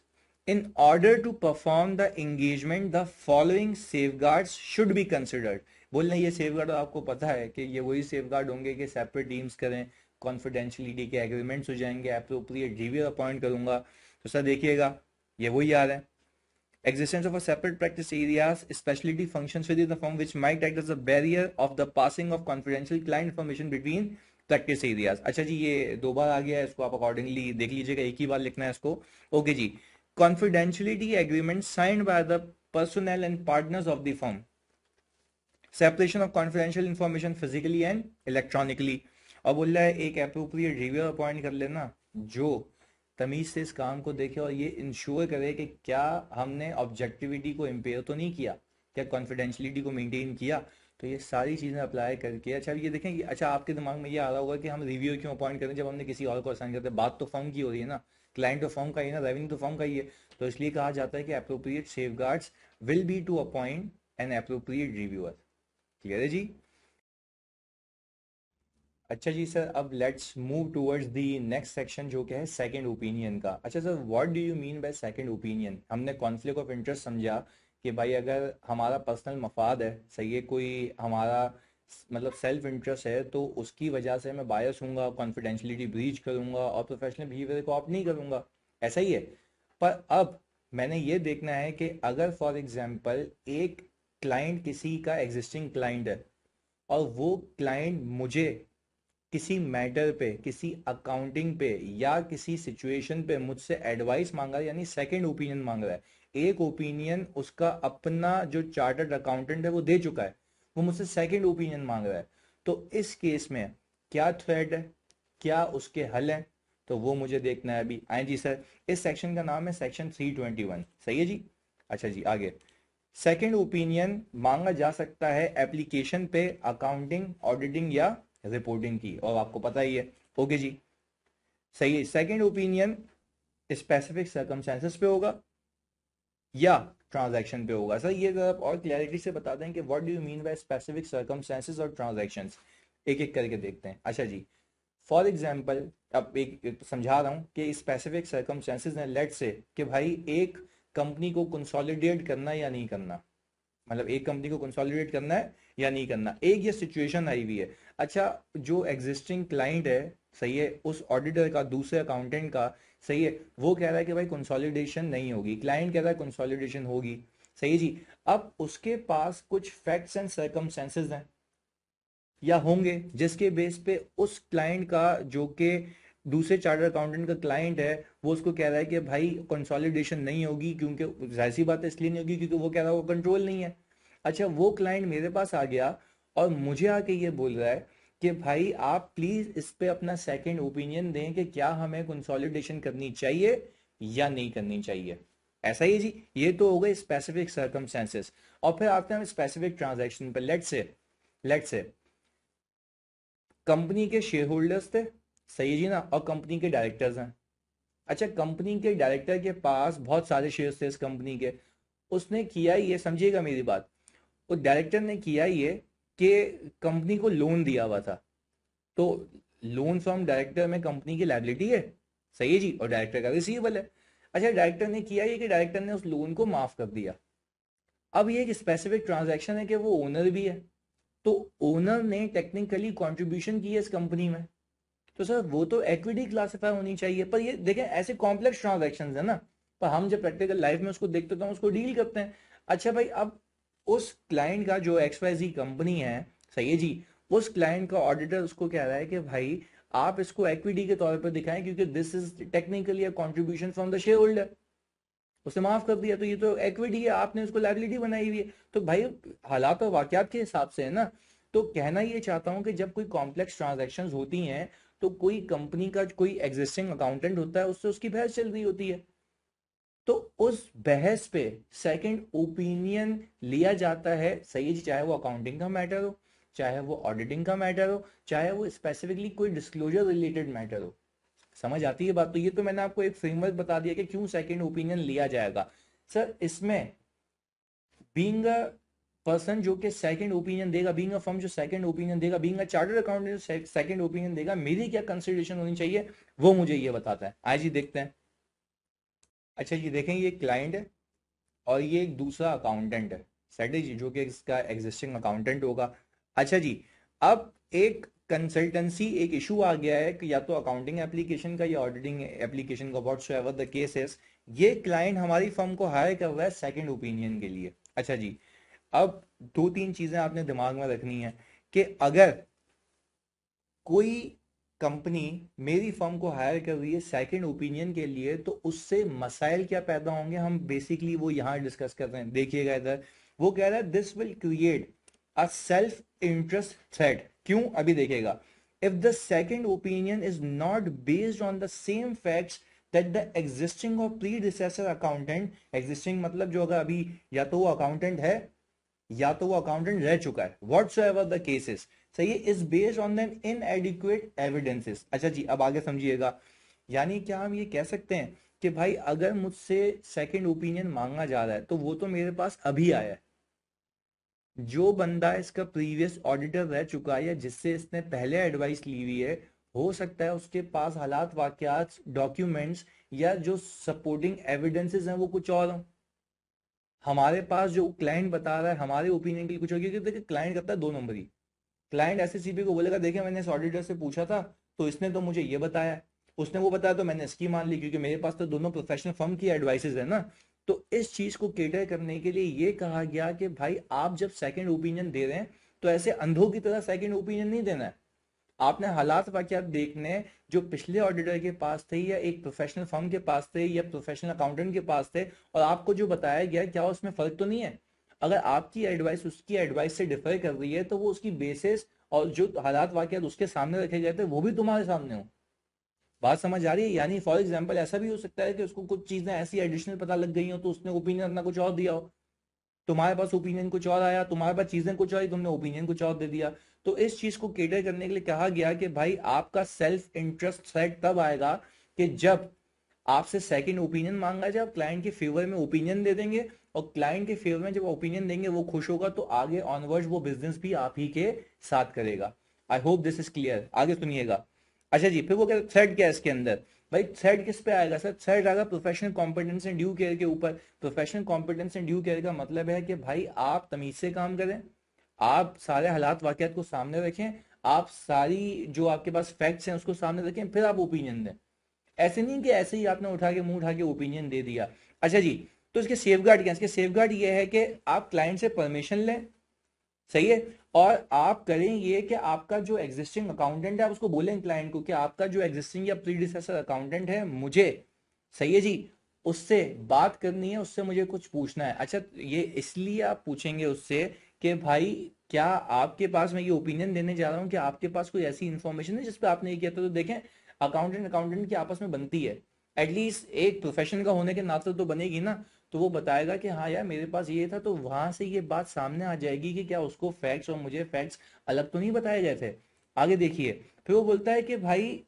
in order to perform the engagement the following safeguards should be considered। बोलना ये सेफगार्ड आपको पता है कि ये वही सेफगार्ड होंगे कि सेपरेट टीम्स करें, कॉन्फिडेंशियलिटी के एग्रीमेंट्स हो जाएंगे, अप्रोप्रिएट रिव्यू अपॉइंट करूंगा। तो सर देखिएगा ये वही आ रहा है, existence of a separate practice areas specialty functions within the firm which might act as a barrier of the passing of confidential client information between practice areas। अच्छा जी, ये दो बार आ गया है, इसको आप अकॉर्डिंगली देख लीजिएगा, एक ही बार लिखना है इसको। Okay ji, confidentiality agreement signed by the personnel and partners of the firm, separation of confidential information physically and electronically। और बोल रहा है एक अप्रोप्रिएट रिव्यू अपॉइंट कर लेना जो तमीज से इस काम को देखे और ये इंश्योर करे कि क्या हमने ऑब्जेक्टिविटी को इम्पेयर तो नहीं किया, क्या कॉन्फिडेंशियलिटी को मेंटेन किया। तो ये सारी चीज़ें अप्लाई करके, अच्छा ये देखें कि अच्छा आपके दिमाग में ये आ रहा होगा कि हम रिव्यू क्यों अपॉइंट करें जब हमने किसी और को असाइन करते हैं, बात तो फर्म की हो रही है ना, क्लाइंट तो फर्म का ही ना, रेवेन्यू तो फर्म का ही है। तो इसलिए कहा जाता है कि appropriate safeguards will be to appoint an appropriate reviewer. Clear है जी। अच्छा जी सर, अब let's move towards the next section जो कि है सेकंड ओपिनियन का। अच्छा sir, what do you mean by second opinion? हमने कॉन्फ्लिक्ट ऑफ इंटरेस्ट समझा कि भाई अगर हमारा पर्सनल मफाद है, सही है, कोई हमारा मतलब सेल्फ इंटरेस्ट है, तो उसकी वजह से मैं बायस हूँगा, कॉन्फिडेंशियलिटी ब्रीच करूँगा और प्रोफेशनल बिहेवियर को ऑप्ट नहीं करूँगा, ऐसा ही है। पर अब मैंने ये देखना है कि अगर फॉर एग्जाम्पल एक क्लाइंट किसी का एग्जिस्टिंग क्लाइंट है और वो क्लाइंट मुझे किसी मैटर पे, किसी अकाउंटिंग पे या किसी सिचुएशन पे मुझसे एडवाइस मांगा, यानी सेकंड ओपिनियन मांग रहा है। एक ओपिनियन उसका अपना जो चार्टर्ड अकाउंटेंट है वो दे चुका है, वो मुझसे सेकंड ओपिनियन मांग रहा है। तो इस केस में क्या थ्रेड है, क्या उसके हल है, तो वो मुझे देखना है अभी। आए जी सर, इस सेक्शन का नाम है सेक्शन 321, सही है जी। अच्छा जी आगे, सेकंड ओपिनियन मांगा जा सकता है एप्लीकेशन पे अकाउंटिंग, ऑडिटिंग या रिपोर्टिंग की, और आपको पता ही है। ओके जी, सही है। सेकंड ओपिनियन स्पेसिफिक सर्कमस्टेंसेस पे होगा या ट्रांजैक्शन पे होगा। सर ये अगर आप और क्लैरिटी से बता दें कि what do you mean by specific circumstances और ट्रांजैक्शंस, एक एक करके देखते हैं। अच्छा जी, फॉर एग्जाम्पल अब एक समझा रहा हूँ कि स्पेसिफिक सर्कमस्टेंसेस हैं, लेट से कि भाई एक कंपनी को कंसोलिडेट करना या नहीं करना, मतलब एक कंपनी को कंसोलिडेट करना है या नहीं करना, एक ये सिचुएशन आई हुई है। अच्छा, जो एग्जिस्टिंग क्लाइंट है, सही है, उस ऑडिटर का, दूसरे अकाउंटेंट का, सही है, वो कह रहा है कि भाई कंसोलिडेशन नहीं होगी, क्लाइंट कह रहा है कंसोलिडेशन होगी, सही है जी। अब उसके पास कुछ फैक्ट्स एंड सर्कमस्टेंसेस हैं या होंगे जिसके बेस पे उस क्लाइंट का, जो कि दूसरे चार्टर्ड अकाउंटेंट का क्लाइंट है, वो उसको कह रहा है कि भाई कंसोलिडेशन नहीं होगी, क्योंकि जाहिर सी बात है इसलिए नहीं होगी क्योंकि वो कह रहा है वो कंट्रोल नहीं है। अच्छा, वो क्लाइंट मेरे पास आ गया और मुझे आके ये बोल रहा है कि भाई आप प्लीज इस पे अपना सेकंड ओपिनियन दें कि क्या हमें कंसोलिडेशन करनी चाहिए या नहीं करनी चाहिए। ऐसा ही है जी, ये तो हो गए स्पेसिफिक सर्कमस्टेंसेस। और फिर आते हैं हम स्पेसिफिक ट्रांजैक्शन पर। लेट्स से कंपनी के शेयर होल्डर्स थे, सही है जी ना, और कंपनी के डायरेक्टर्स हैं। अच्छा, कंपनी के डायरेक्टर के पास बहुत सारे शेयर्स थे इस कंपनी के। उसने किया ये, समझिएगा मेरी बात, उस डायरेक्टर ने किया ये कि कंपनी को लोन दिया हुआ था, तो लोन फ्रॉम डायरेक्टर में कंपनी की लायबिलिटी है, सही है जी, और डायरेक्टर का रिसीवेबल है। अच्छा, डायरेक्टर ने किया ये कि डायरेक्टर ने उस लोन को माफ कर दिया। अब ये एक स्पेसिफिक ट्रांजैक्शन है कि वो ओनर भी है, तो ओनर ने टेक्निकली कंट्रीब्यूशन की है इस कंपनी में, तो सर वो तो इक्विटी क्लासिफाई होनी चाहिए। पर ये देखें ऐसे कॉम्प्लेक्स ट्रांजैक्शंस है ना, पर हम जब प्रैक्टिकल लाइफ में उसको देखते हैं उसको डील करते हैं। अच्छा भाई, अब उस क्लाइंट का जो XYZ कंपनी है, सही है जी, उस क्लाइंट का ऑडिटर उसको कह रहा है कि भाई आप इसको इक्विटी के तौर पर दिखाएं क्योंकि this is technically a contribution from the share holder. उसे माफ कर दिया तो ये तो इक्विटी है, आपने उसको लायबिलिटी बनाई हुई है। तो भाई हालात और वाकयात के हिसाब से है ना। तो कहना ये चाहता हूं कि जब कोई कॉम्प्लेक्स ट्रांजैक्शंस होती हैं तो कोई कंपनी का कोई एग्जिस्टिंग अकाउंटेंट होता है, उससे उसकी बहस चल रही होती है, तो उस बहस पे सेकंड ओपिनियन लिया जाता है, सही है जी, चाहे वो अकाउंटिंग का मैटर हो, चाहे वो ऑडिटिंग का मैटर हो, चाहे वो स्पेसिफिकली कोई डिस्क्लोजर रिलेटेड मैटर हो। समझ आती है बात? तो ये तो मैंने आपको एक फ्रेमवर्क बता दिया कि क्यों सेकंड ओपिनियन लिया जाएगा। सर इसमें बीइंग पर्सन जो कि सेकंड ओपिनियन देगा, बीइंग अ फर्म जो सेकंड ओपिनियन देगा, बीइंग अ चार्टर्ड अकाउंटेंट जो सेकंड ओपिनियन देगा, मेरी क्या कंसिडरेशन होनी चाहिए वो मुझे ये बताता है। आज ही देखते हैं। अच्छा ये देखें, ये क्लाइंट है और ये एक दूसरा अकाउंटेंट है, सेट है जी, जो कि इसका एग्जिस्टिंग अकाउंटेंट होगा। अच्छा जी, अब एक कंसल्टेंसी एक इशू आ गया है कि या तो अकाउंटिंग एप्लीकेशन का या ऑडिटिंग एप्लीकेशन का, what's ever the case is, ये क्लाइंट हमारी फर्म को हायर कर रहा है सेकंड ओपिनियन के लिए। अच्छा जी, अब दो तीन चीजें आपने दिमाग में रखनी है कि अगर कोई कंपनी मेरी फर्म को हायर कर रही है सेकंड ओपिनियन के लिए तो उससे मसाइल क्या पैदा होंगे, हम बेसिकली वो यहां डिस्कस कर रहे हैं। देखिएगा इधर, वो कह रहा है this will create a self interest threat. क्यों, अभी देखिएगा। If the second opinion is not based on the same facts that the existing और प्रीडिसेसर अकाउंटेंट, एग्जिस्टिंग मतलब जो अगर अभी या तो वो अकाउंटेंट है या तो वो अकाउंटेंट रह चुका है, व्हाट्स एवर द केसेस, सही है, is based on then inadequate evidences. अच्छा जी, अब आगे समझिएगा। यानी क्या हम ये कह सकते हैं कि भाई अगर मुझसे सेकंड ओपिनियन मांगा जा रहा है तो वो तो मेरे पास अभी आया है, जो बंदा इसका प्रीवियस ऑडिटर रह चुका है या जिससे इसने पहले एडवाइस ली हुई है, हो सकता है उसके पास हालात वाकयात डॉक्यूमेंट्स या जो सपोर्टिंग एविडेंसेस हैं वो कुछ और हों। हमारे पास जो क्लाइंट बता रहा है हमारे ओपिनियन के लिए कुछ होगी, क्योंकि देखिए क्लाइंट करता है दो नंबरी। क्लाइंट एसएससीपी को बोलेगा देखिए मैंने इस ऑडिटर से पूछा था तो इसने तो मुझे ये बताया, उसने वो बताया तो मैंने इसकी मान ली, क्योंकि मेरे पास तो दोनों प्रोफेशनल फर्म की एडवाइसेज है ना। तो इस चीज को केटर करने के लिए ये कहा गया कि भाई आप जब सेकंड ओपिनियन दे रहे हैं तो ऐसे अंधों की तरह सेकंड ओपिनियन नहीं देना है। आपने हालात वाकयात देखने जो पिछले ऑडिटर के पास थे या एक प्रोफेशनल फर्म के पास थे या प्रोफेशनल अकाउंटेंट के पास थे, और आपको जो बताया गया क्या उसमें फर्क तो नहीं है। अगर आपकी एडवाइस उसकी एडवाइस से डिफर कर रही है तो वो उसकी बेसिस और जो हालात वाकयात उसके सामने रखे गए थे वो भी तुम्हारे सामने हो। बात समझ आ रही है? यानी फॉर एग्जाम्पल ऐसा भी हो सकता है कि उसको कुछ चीजें ऐसी एडिशनल पता लग गई हो तो उसने ओपिनियन अपना कुछ और दिया हो, तुम्हारे पास ओपिनियन कुछ और आया, तुम्हारे पास चीजें कुछ आई, तुमने ओपिनियन कुछ और दे दिया। तो इस चीज को केटर करने के लिए कहा गया कि भाई आपका सेल्फ इंटरेस्ट थ्रेट तब आएगा कि जब आपसे सेकंड ओपिनियन मांगा जाए, आप क्लाइंट के फेवर में ओपिनियन दे देंगे, और क्लाइंट के फेवर में जब ओपिनियन देंगे वो खुश होगा तो आगे ऑनवर्ड वो बिजनेस भी आप ही के साथ करेगा। आई होप दिस इज क्लियर, आगे सुनिएगा। अच्छा जी, फिर वो कहते थ्रेड क्या है इसके अंदर। भाई थ्रेड किस पे आएगा सर? थ्रेड आएगा professional competence and due care के ऊपर। Professional competence and due care का मतलब है कि भाई आप तमीज से काम करें, आप सारे हालात वाकयात को सामने रखें, आप सारी जो आपके पास फैक्ट्स हैं उसको सामने रखें, फिर आप ओपिनियन दें। ऐसे नहीं कि ऐसे ही आपने उठा के मुंह उठा के ओपिनियन दे दिया। अच्छा जी, तो इसके सेफगार्ड क्या है? इसके सेफगार्ड ये है कि आप क्लाइंट से परमिशन लें, सही है, और आप करें ये कि आपका जो एग्जिस्टिंग अकाउंटेंट है आप उसको बोलें क्लाइंट को कि आपका जो एग्जिस्टिंग या प्रीडिसेसर अकाउंटेंट है मुझे, सही है जी, उससे बात करनी है, उससे मुझे कुछ पूछना है। अच्छा, ये इसलिए आप पूछेंगे उससे कि भाई क्या आपके पास, मैं ये ओपिनियन देने जा रहा हूँ कि आपके पास कोई ऐसी इंफॉर्मेशन है जिस पे आपने ये किया था। तो देखें, अकाउंटेंट अकाउंटेंट की आपस में बनती है, एटलीस्ट एक प्रोफेशन का होने के नाते तो बनेगी ना। तो वो बताएगा कि हाँ यार मेरे पास ये था, तो वहां से ये बात सामने आ जाएगी कि क्या उसको फैक्ट्स और मुझे फैक्ट्स अलग तो नहीं बताए गए थे। आगे देखिए, फिर वो बोलता है कि भाई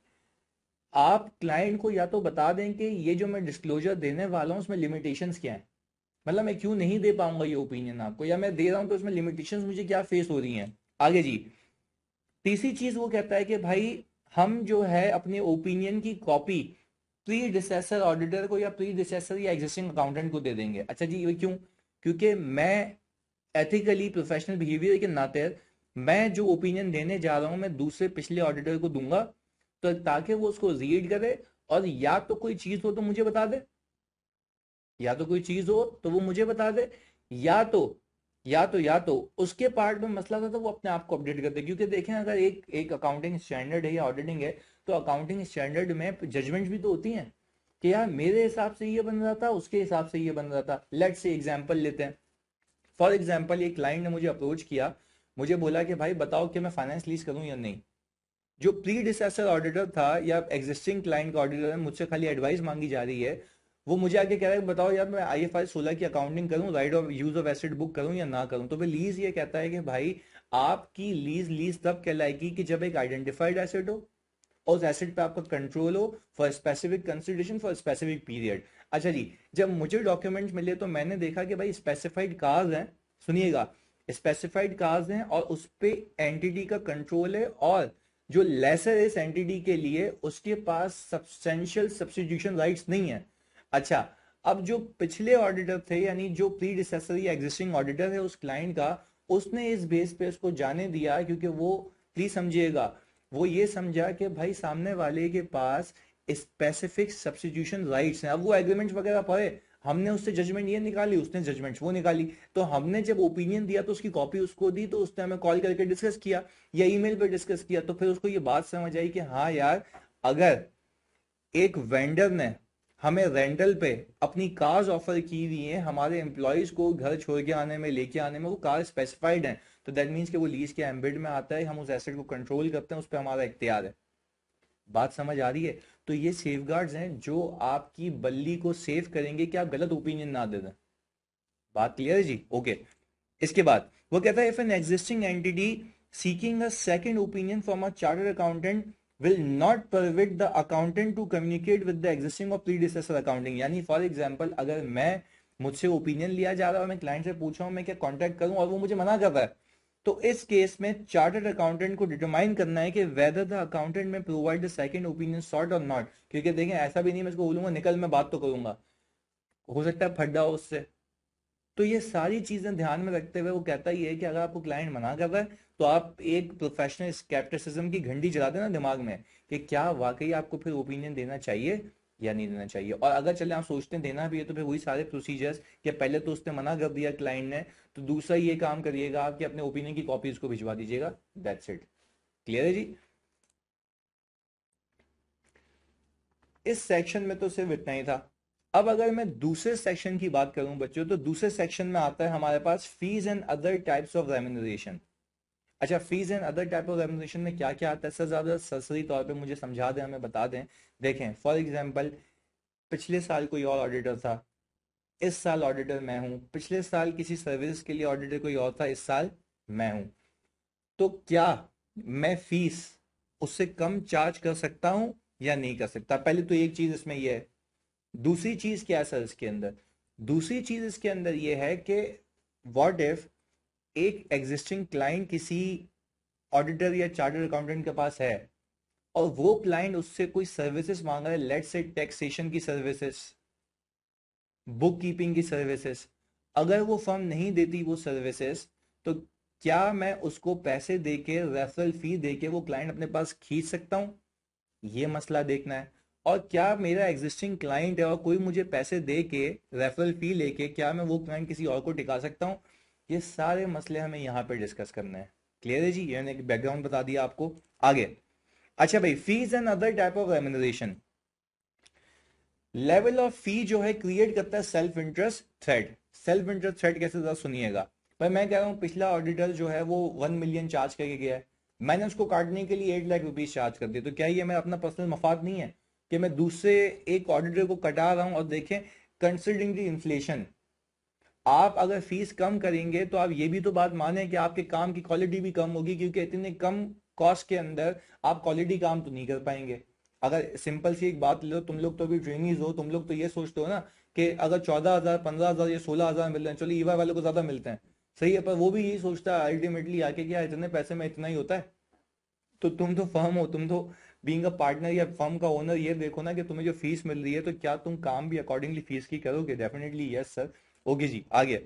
आप क्लाइंट को या तो बता दें कि ये जो मैं डिस्क्लोजर देने वाला हूँ उसमें लिमिटेशंस क्या है, मतलब मैं क्यों नहीं दे पाऊंगा ये ओपिनियन आपको, या मैं दे रहा हूं तो उसमें लिमिटेशंस मुझे क्या फेस हो रही हैं। आगे जी, तीसरी चीज वो कहता है कि भाई हम जो है अपने ओपिनियन की कॉपी प्री डिसेसर ऑडिटर को या प्री डिसेसर या एग्जिस्टिंग अकाउंटेंट को दे देंगे। अच्छा जी, ये क्यों? क्योंकि मैं एथिकली प्रोफेशनल बिहेवियर के नाते मैं जो ओपिनियन देने जा रहा हूं मैं दूसरे पिछले ऑडिटर को दूंगा, तो ताकि वो उसको रीड करे और या तो कोई चीज हो तो मुझे बता दे, या तो कोई चीज हो तो वो मुझे बता दे, या तो या तो उसके पार्ट में मसला था तो वो अपने आप को अपडेट कर दे। क्योंकि देखें, अगर एक एक अकाउंटिंग स्टैंडर्ड है या ऑडिटिंग है तो अकाउंटिंग स्टैंडर्ड में जजमेंट्स भी तो होती हैं कि यार मेरे हिसाब से ये बन रहा था, उसके हिसाब से ये बन रहा था। लेट्स से एग्जांपल लेते हैं। फॉर एग्जांपल एक क्लाइंट ने मुझे अप्रोच किया, मुझे बोला कि भाई बताओ कि मैं फाइनेंस लीज करूं या नहीं। जो प्री डिसेसर ऑडिटर था या एग्जिस्टिंग क्लाइंट का ऑडिटर है, मुझसे खाली एडवाइस मांगी जा रही है। वो मुझे आके कह रहा है बताओ यार मैं IFRS 16 की अकाउंटिंग करूं, right of use of asset book करूं या ना करूं। तो फिर लीज ये कहता है कि भाई आपकी लीज लीज तब कहलाएगी कि जब एक आइडेंटिफाइड एसेट हो और उस एसेट पे आपका कंट्रोल हो for specific consideration for specific period. अच्छा जी, जब मुझे डॉक्यूमेंट्स मिले तो मैंने देखा कि भाई स्पेसिफाइड कार्स हैं, सुनिएगा, स्पेसिफाइड कार्स हैं और उस पे एंटिटी का कंट्रोल है, और जो लेसर इस एंटिटी के लिए उसके पास सब्सटेंशियल सब्स्टिट्यूशन राइट्स नहीं है। अच्छा, अब जो पिछले ऑडिटर थे, यानी जो प्रीडिसेसर या एग्जिस्टिंग ऑडिटर है उस क्लाइंट का, उसने इस बेस पे उसको जाने दिया, क्योंकि वो, प्लीज समझिएगा, वो ये समझा कि भाई सामने वाले के पास स्पेसिफिक सब्स्टिट्यूशन राइट्स हैं। अब वो एग्रीमेंट वगैरह पढ़े, हमने उससे जजमेंट ये निकाली, उसने जजमेंट वो निकाली, तो हमने जब ओपिनियन दिया तो उसकी कॉपी उसको दी, तो उसने हमें कॉल करके डिस्कस किया या ईमेल पे डिस्कस किया, तो फिर उसको ये बात समझ आई कि हाँ यार, अगर एक वेंडर ने हमें रेंटल पे अपनी कार्स ऑफर की हुई है, हमारे एम्प्लॉयज को घर छोड़ के आने में, लेके आने में, वो कार स्पेसिफाइड है, तो दैट मीन्स कि वो लीज के एम्बिट में आता है, हम उस एसेट को कंट्रोल करते हैं, उस पर हमारा इख्तियार है। बात समझ आ रही है? तो ये सेफगार्ड्स हैं जो आपकी बल्ली को सेव करेंगे कि आप गलत ओपिनियन ना दे दें। बात क्लियर है जी? ओके। इसके बाद वो कहता है, if an existing entity seeking a second opinion from a chartered accountant will not permit the accountant to communicate with the existing और प्रीडिसेसर अकाउंटिंग। यानी फॉर एग्जांपल, अगर मैं, मुझसे ओपिनियन लिया जा रहा है और मैं क्लाइंट से पूछ रहा हूं मैं क्या कॉन्टैक्ट करूं और वो मुझे मना कर रहा है, तो इस केस में चार्टर्ड अकाउंटेंट को डिटरमाइन करना है कि वेदर द अकाउंटेंट में provide the second opinion sort और नॉट। क्योंकि देखें, ऐसा भी नहीं मैं इसको बोलूंगा निकल, मैं बात तो करूंगा, हो सकता है फट जाओ उससे। तो ये सारी चीजें ध्यान में रखते हुए वो कहता ही है कि अगर आपको क्लाइंट मना कर रहा है तो आप एक प्रोफेशनल स्केप्टिसिज्म की घंटी चला देना दिमाग में कि क्या वाकई आपको फिर ओपिनियन देना चाहिए या नहीं देना चाहिए। और अगर चले आप सोचते हैं देना भी है, तो फिर वही सारे प्रोसीजर्स कि पहले तो उसने मना कर दिया क्लाइंट ने, तो दूसरा ये काम करिएगा आप कि अपने ओपिनियन की कॉपी उसको भिजवा दीजिएगा। That's it. क्लियर है जी? इस सेक्शन में तो सिर्फ इतना ही था। अब अगर मैं दूसरे सेक्शन की बात करूं बच्चों, तो दूसरे सेक्शन में आता है हमारे पास fees and other types of remuneration. अच्छा, fees and other type of remuneration में क्या क्या आता है सर, ज्यादा सरसरी तौर पे मुझे समझा दें, हमें बता दें। देखें, फॉर एग्जांपल, पिछले साल कोई और ऑडिटर था, इस साल ऑडिटर मैं हूं, पिछले साल किसी सर्विस के लिए ऑडिटर कोई और था, इस साल मैं हूं, तो क्या मैं फीस उससे कम चार्ज कर सकता हूं या नहीं कर सकता? पहले तो एक चीज इसमें यह है। दूसरी चीज क्या है सर इसके अंदर? दूसरी चीज इसके अंदर यह है कि व्हाट इफ एक एग्जिस्टिंग क्लाइंट किसी ऑडिटर या चार्टर्ड अकाउंटेंट के पास है और वो क्लाइंट उससे कोई सर्विसेज मांग रहा है, लेट्स से टैक्सेशन की सर्विसेज, बुक कीपिंग की सर्विसेज, अगर वो फर्म नहीं देती वो सर्विसेज, तो क्या मैं उसको पैसे देके, रेफरल फी देके वो क्लाइंट अपने पास खींच सकता हूं? ये मसला देखना है। और क्या मेरा एग्जिस्टिंग क्लाइंट है और कोई मुझे पैसे दे के, रेफरल फी लेके, क्या मैं वो क्लाइंट किसी और को टिका सकता हूँ? ये सारे मसले हमें यहाँ पे डिस्कस करने हैं। क्लियर है जी? ये मैंने एक बैकग्राउंड बता दिया आपको। आगे, अच्छा भाई, fees and other type of remuneration. Level of fee जो है क्रिएट करता है self interest threat. Self interest threat कैसे, जरा सुनिएगा। पर मैं कह रहा हूँ, पिछला ऑडिटर जो है वो 1 मिलियन चार्ज करके गया है, मैंने उसको काटने के लिए 8 लाख रुपीज चार्ज कर दिया, तो क्या ये मेरा अपना पर्सनल मफाद नहीं है कि मैं दूसरे एक ऑडिटर को कटा रहा हूं? और देखें, कंसिडरिंग द इन्फ्लेशन, आप अगर फीस कम करेंगे तो आप ये भी तो बात माने कि आपके काम की क्वालिटी भी कम होगी, क्योंकि इतने कम कॉस्ट के अंदर आप क्वालिटी काम तो नहीं कर पाएंगे। अगर सिंपल सी एक बात ले लो, तुम लोग तो अभी ट्रेनिंग हो, तुम लोग तो ये सोचते हो ना कि अगर 14,000, 15,000 या 16,000 मिल रहे हैं, चलो ईवा वालों को ज्यादा मिलते हैं, सही है, पर वो भी यही सोचता है अल्टीमेटली आके कि यार इतने पैसे में इतना ही होता है। तो तुम तो फर्म हो, तुम तो बीइंग अ पार्टनर या फर्म का ओनर, ये देखो ना कि तुम्हें जो फीस मिल रही है, तो क्या तुम काम भी अकॉर्डिंगली फीस की करोगे? Definitely yes sir. ओके जी, आगे।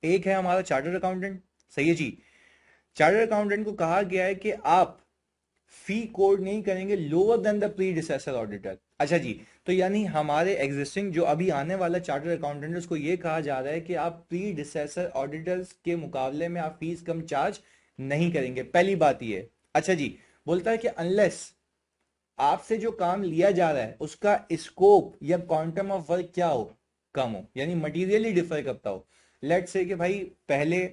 एक है हमारा चार्टर्ड अकाउंटेंट, सही है जी। चार्टर्ड अकाउंटेंट को कहा गया है कि आप फी कोड नहीं करेंगे lower than the predecessor auditor. अच्छा जी, तो यानी हमारे एग्जिस्टिंग जो अभी आने वाला चार्टर्ड अकाउंटेंट है उसको ये कहा जा रहा है कि आप प्रीडिसेसर ऑडिटर्स के मुकाबले में आप फीस कम चार्ज नहीं करेंगे, पहली बात ये। अच्छा जी, बोलता है कि अनलेस आपसे जो काम लिया जा रहा है उसका स्कोप या क्वांटम ऑफ वर्क क्या हो, कम हो, यानी मटीरियली डिफर करता हो। लेट्स से कि भाई पहले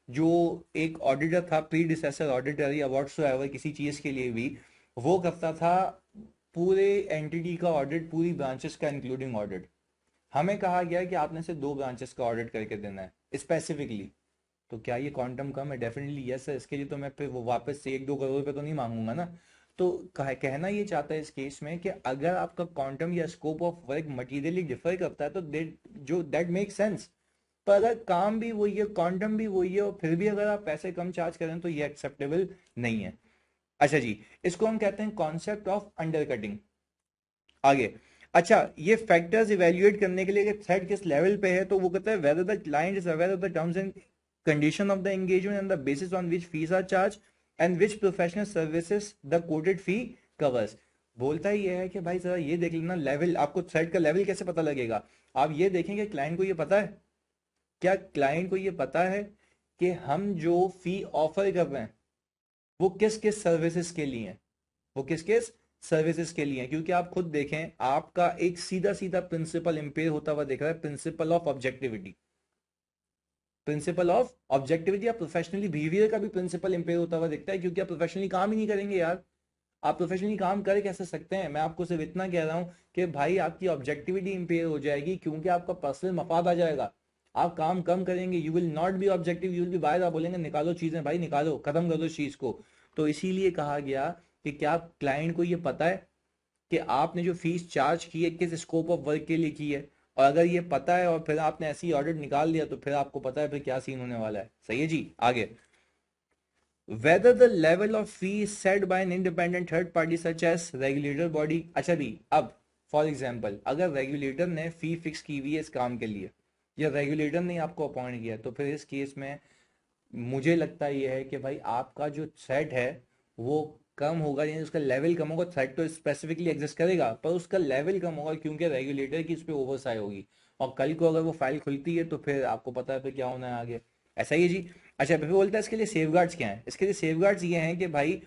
जो एक ऑडिटर था, प्रीडिसेसर ऑडिटर या व्हाट्सोएवर किसी चीज के लिए भी, वो करता था पूरे एंटिटी का ऑडिट, पूरी ब्रांचेस का इंक्लूडिंग ऑडिट। हमें कहा गया कि आपने से 2 ब्रांचेस का ऑडिट करके देना है स्पेसिफिकली। तो क्या ये क्वांटम कम है? डेफिनेटली यस है। इसके लिए तो मैं फिर वो वापस से 1-2 करोड़ रुपए तो नहीं मांगूंगा ना। तो कहना ये चाहता है इस केस में कि अगर आपका क्वांटम या scope of work materially differ करता है तो जो दैट मेक सेंस पर अगर काम भी वही है, क्वांटम भी वही है, और फिर भी अगर आप पैसे कम चार्ज करें तो ये एक्सेप्टेबल नहीं है। अच्छा जी, इसको हम कहते हैं कॉन्सेप्ट ऑफ अंडरकटिंग। आगे, अच्छा, ये फैक्टर्स इवेल्युएट करने के लिए कि थ्रेट किस लेवल पे है, तो वो कहता है whether the client is aware of the terms and condition of the engagement and the basis on which fees are charge and which professional services the quoted fee covers. बोलता ही ये है कि भाई जरा ये देख लेना लेवल, आपको थ्रेट का लेवल कैसे पता लगेगा? आप ये देखेंगे क्लाइंट को ये पता है, क्या क्लाइंट को ये पता है कि हम जो फी ऑफर कर रहे हैं वो किस किस सर्विसेज के लिए हैं, वो किस किस सर्विसेज के लिए हैं? क्योंकि आप खुद देखें, आपका एक सीधा सीधा प्रिंसिपल इंपेयर होता हुआ दिख रहा है, principal of objectivity. Principal of objectivity या प्रोफेशनली बिहेवियर का भी प्रिंसिपल इंपेयर होता हुआ दिखता है, क्योंकि आप प्रोफेशनली काम ही नहीं करेंगे यार। आप प्रोफेशनली काम कर कैसे सकते हैं? मैं आपको सिर्फ इतना कह रहा हूं कि भाई आपकी ऑब्जेक्टिविटी इंपेयर हो जाएगी, क्योंकि आपका पर्सनल मफाद आ जाएगा। आप काम कम करेंगे, you will not be objective, you will be bias. आप बोलेंगे निकालो चीजें भाई, निकालो, खत्म कर दो इस चीज को। तो इसीलिए कहा गया कि क्या क्लाइंट को ये पता है कि आपने जो फीस चार्ज की है किस स्कोप ऑफ वर्क के लिए की है? और अगर ये पता है और फिर आपने ऐसी ऑडिट निकाल दिया, तो फिर आपको पता है फिर क्या सीन होने वाला है। सही है जी, आगे। Whether the level of fee is set by an independent third party such as regulator body। अच्छा जी, अब फॉर एग्जाम्पल अगर रेगुलेटर ने फी फिक्स की हुई है इस काम के लिए, या रेगुलेटर ने आपको अपॉइंट किया, तो फिर इस केस में मुझे लगता यह है कि भाई आपका जो थ्रेट है वो कम होगा, यानी उसका लेवल कम होगा। थ्रेट तो स्पेसिफिकली एग्जिस्ट करेगा, पर उसका लेवल कम होगा, क्योंकि रेगुलेटर की उस पर ओवरसाइट होगी। और कल को अगर वो फाइल खुलती है तो फिर आपको पता है फिर क्या होना है आगे। ऐसा ही है जी। अच्छा, फिर बोलता है इसके लिए सेफगार्ड्स क्या हैं? इसके लिए सेफगार्ड्स ये हैं कि भाई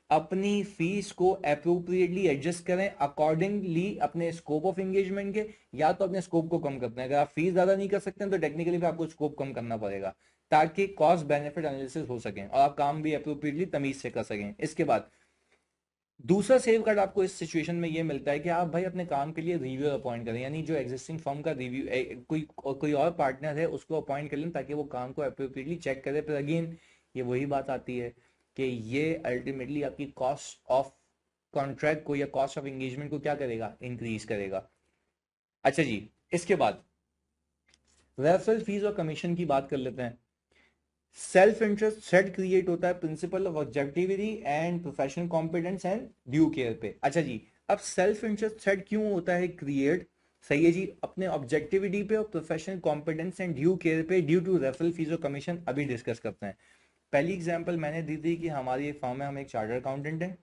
अपनी फीस को अप्रोप्रिएटली एडजस्ट करें अकॉर्डिंगली अपने स्कोप ऑफ एंगेजमेंट के, या तो अपने स्कोप को कम करते हैं। अगर आप फीस ज्यादा नहीं कर सकते हैं तो टेक्निकली फिर आपको स्कोप कम करना पड़ेगा, ताकि कॉस्ट बेनिफिट एनालिसिस हो सके और आप काम भी अप्रोप्रिएटली तमीज से कर सकें। इसके बाद दूसरा सेव कार्ड आपको इस सिचुएशन में ये मिलता है कि आप भाई अपने काम के लिए रिव्यूअर अपॉइंट करें, यानी जो एग्जिस्टिंग फर्म का रिव्यू कोई और पार्टनर है उसको अपॉइंट कर लें, ताकि वो काम को अप्रोप्रिएटली चेक करे। पर अगेन ये वही बात आती है कि ये अल्टीमेटली आपकी कॉस्ट ऑफ कॉन्ट्रैक्ट को या कॉस्ट ऑफ एंगेजमेंट को क्या करेगा? इंक्रीज करेगा। अच्छा जी, इसके बाद रेफरल फीस और कमीशन की बात कर लेते हैं। सेल्फ इंटरेस्ट थ्रेड क्रिएट होता है principal of objectivity and professional competence and due care पे। अच्छा जी, अब सेल्फ इंटरेस्ट थ्रेड क्यों होता है क्रिएट? सही है जी, अपने ऑब्जेक्टिविटी पे और professional competence and due care पे ड्यू टू रेफरल फीस और कमीशन अभी डिस्कस करते हैं। पहली एग्जांपल मैंने दी थी कि हमारी एक फर्म है, हम एक चार्टर्ड अकाउंटेंट है।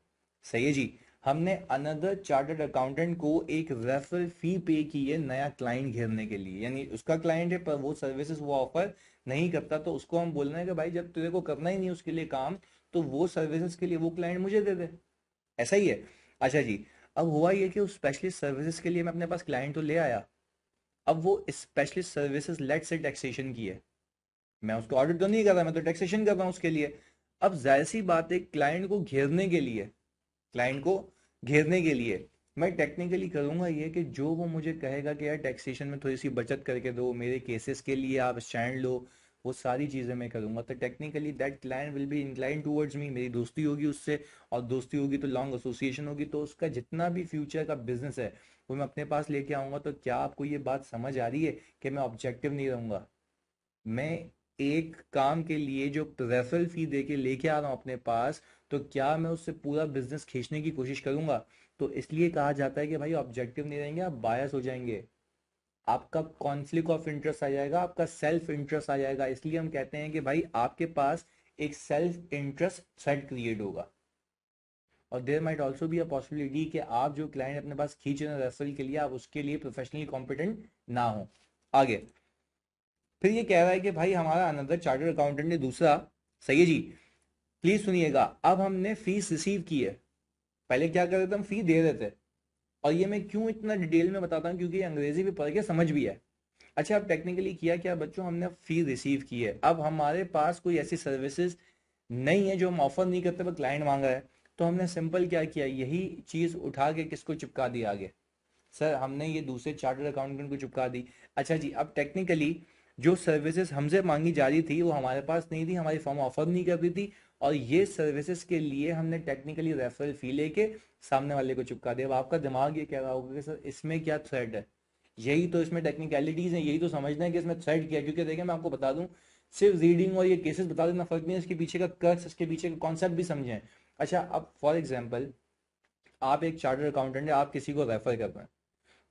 सही है जी, हमने अनदर चार्टर्ड अकाउंटेंट को एक रेफरल फी पे की है नया क्लाइंट घेरने के लिए, यानी उसका क्लाइंट है पर वो सर्विसेज वो ऑफर नहीं करता, तो उसको हम बोलना है कि भाई जब तेरे को करना ही नहीं उसके लिए काम, तो वो सर्विसेज के लिए वो क्लाइंट मुझे दे दे। ऐसा ही है। अच्छा जी, अब हुआ ये कि उस स्पेशलिस्ट सर्विसेज के लिए मैं अपने पास क्लाइंट तो ले आया, अब वो स्पेशलिस्ट सर्विसेज लेट से टैक्सेशन की है, मैं उसको ऑडिट तो नहीं कर रहा, मैं तो टैक्सेशन कर रहा हूँ उसके लिए। अब जाहिर सी बात है, क्लाइंट को घेरने के लिए, क्लाइंट को घेरने के लिए मैं टेक्निकली करूंगा ये कि जो वो मुझे कहेगा कि यार टैक्सेशन में थोड़ी सी बचत करके दो, मेरे केसेस के लिए आप स्टैंड लो, वो सारी चीजें मैं करूंगा, तो technically that client will be incline towards me, मेरी दोस्ती होगी उससे, और दोस्ती होगी तो लॉन्ग एसोसिएशन होगी, तो उसका जितना भी फ्यूचर का बिजनेस है वो मैं अपने पास लेके आऊंगा। तो क्या आपको ये बात समझ आ रही है कि मैं ऑब्जेक्टिव नहीं रहूंगा? मैं एक काम के लिए जो रेफरल फी दे के लेके आ रहा हूं अपने पास, तो क्या मैं उससे पूरा बिजनेस खींचने की कोशिश करूंगा? तो इसलिए कहा जाता है कि भाई ऑब्जेक्टिव नहीं रहेंगे, आप बायस हो जाएंगे, आपका कॉन्फ्लिक्ट ऑफ इंटरेस्ट आ जाएगा, आपका सेल्फ इंटरेस्ट आ जाएगा। इसलिए हम कहते हैं कि भाई आपके पास एक सेल्फ इंटरेस्ट थ्रेड क्रिएट होगा। और there might also be a possibility कि आप जो क्लाइंट अपने पास खींच रहे हैं रेफरल के लिए, आप उसके लिए प्रोफेशनली कॉम्पिटेंट ना हो। आगे, फिर ये कह रहा है कि भाई हमारा अनदर चार्टर्ड अकाउंटेंट है दूसरा। सही है जी, प्लीज सुनिएगा। अब हमने फीस रिसीव की है, पहले क्या कर रहे थे हम, फी दे रहे थे। और ये मैं क्यों इतना डिटेल में बताता हूँ, क्योंकि अंग्रेजी भी पढ़ के समझ भी है। अच्छा, अब टेक्निकली किया क्या बच्चों, हमने फी रिसीव की है, अब हमारे पास कोई ऐसी सर्विसेज नहीं है जो हम ऑफर नहीं करते पर क्लाइंट मांग रहा है, तो हमने सिंपल क्या किया, यही चीज उठा के किसको चिपका दी आगे? सर हमने ये दूसरे चार्टर्ड अकाउंटेंट को चिपका दी। अच्छा जी, अब टेक्निकली जो सर्विसेज हमसे मांगी जा रही थी वो हमारे पास नहीं थी, हमारी फर्म ऑफर नहीं कर रही थी, और ये सर्विसेज के लिए हमने टेक्निकली रेफरल फी लेके सामने वाले को चिपका दिया। अब आपका दिमाग ये कह रहा होगा कि सर इसमें क्या थ्रेड है, यही तो इसमें टेक्निकलिटीज हैं, यही तो समझना है कि इसमें थ्रेड क्या है। क्योंकि देखिए मैं आपको बता दूं, सिर्फ रीडिंग और ये केसेस बता देना फर्क नहीं है, इसके पीछे का कर्स, इसके पीछे का कॉन्सेप्ट भी समझें। अच्छा, अब फॉर एग्जाम्पल आप एक चार्टर्ड अकाउंटेंट है, आप किसी को रेफर कर रहे हैं,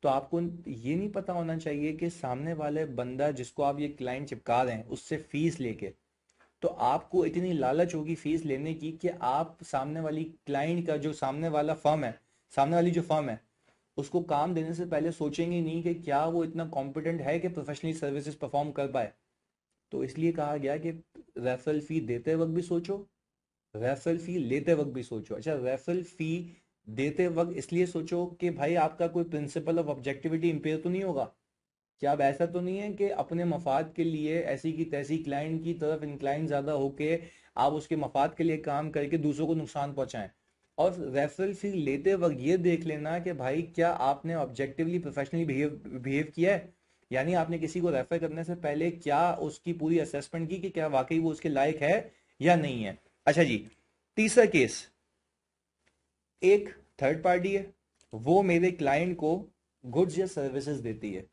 तो आपको ये नहीं पता होना चाहिए कि सामने वाले बंदा जिसको आप ये क्लाइंट चिपका रहे हैं उससे फीस लेके, तो आपको इतनी लालच होगी फीस लेने की कि आप सामने वाली क्लाइंट का जो सामने वाला फर्म है, सामने वाली जो फर्म है, उसको काम देने से पहले सोचेंगे नहीं कि क्या वो इतना कॉम्पिटेंट है कि प्रोफेशनली सर्विसेज परफॉर्म कर पाए। तो इसलिए कहा गया कि रेफरल फी देते वक्त भी सोचो, रेफरल फी लेते वक्त भी सोचो। अच्छा, रेफरल फी देते वक्त इसलिए सोचो कि भाई आपका कोई प्रिंसिपल ऑफ ऑब्जेक्टिविटी इंपेयर तो नहीं होगा, क्या अब ऐसा तो नहीं है कि अपने मफाद के लिए ऐसी की तैसी क्लाइंट की तरफ इंक्लाइन ज्यादा होके आप उसके मफाद के लिए काम करके दूसरों को नुकसान पहुंचाएं। और रेफरल फी लेते वक्त ये देख लेना कि भाई क्या आपने ऑब्जेक्टिवली प्रोफेशनली बिहेव किया है, यानी आपने किसी को रेफर करने से पहले क्या उसकी पूरी असेसमेंट की कि क्या वाकई वो उसके लायक है या नहीं है। अच्छा जी, तीसरा केस, एक थर्ड पार्टी है, वो मेरे क्लाइंट को गुड्स या सर्विसेज देती है,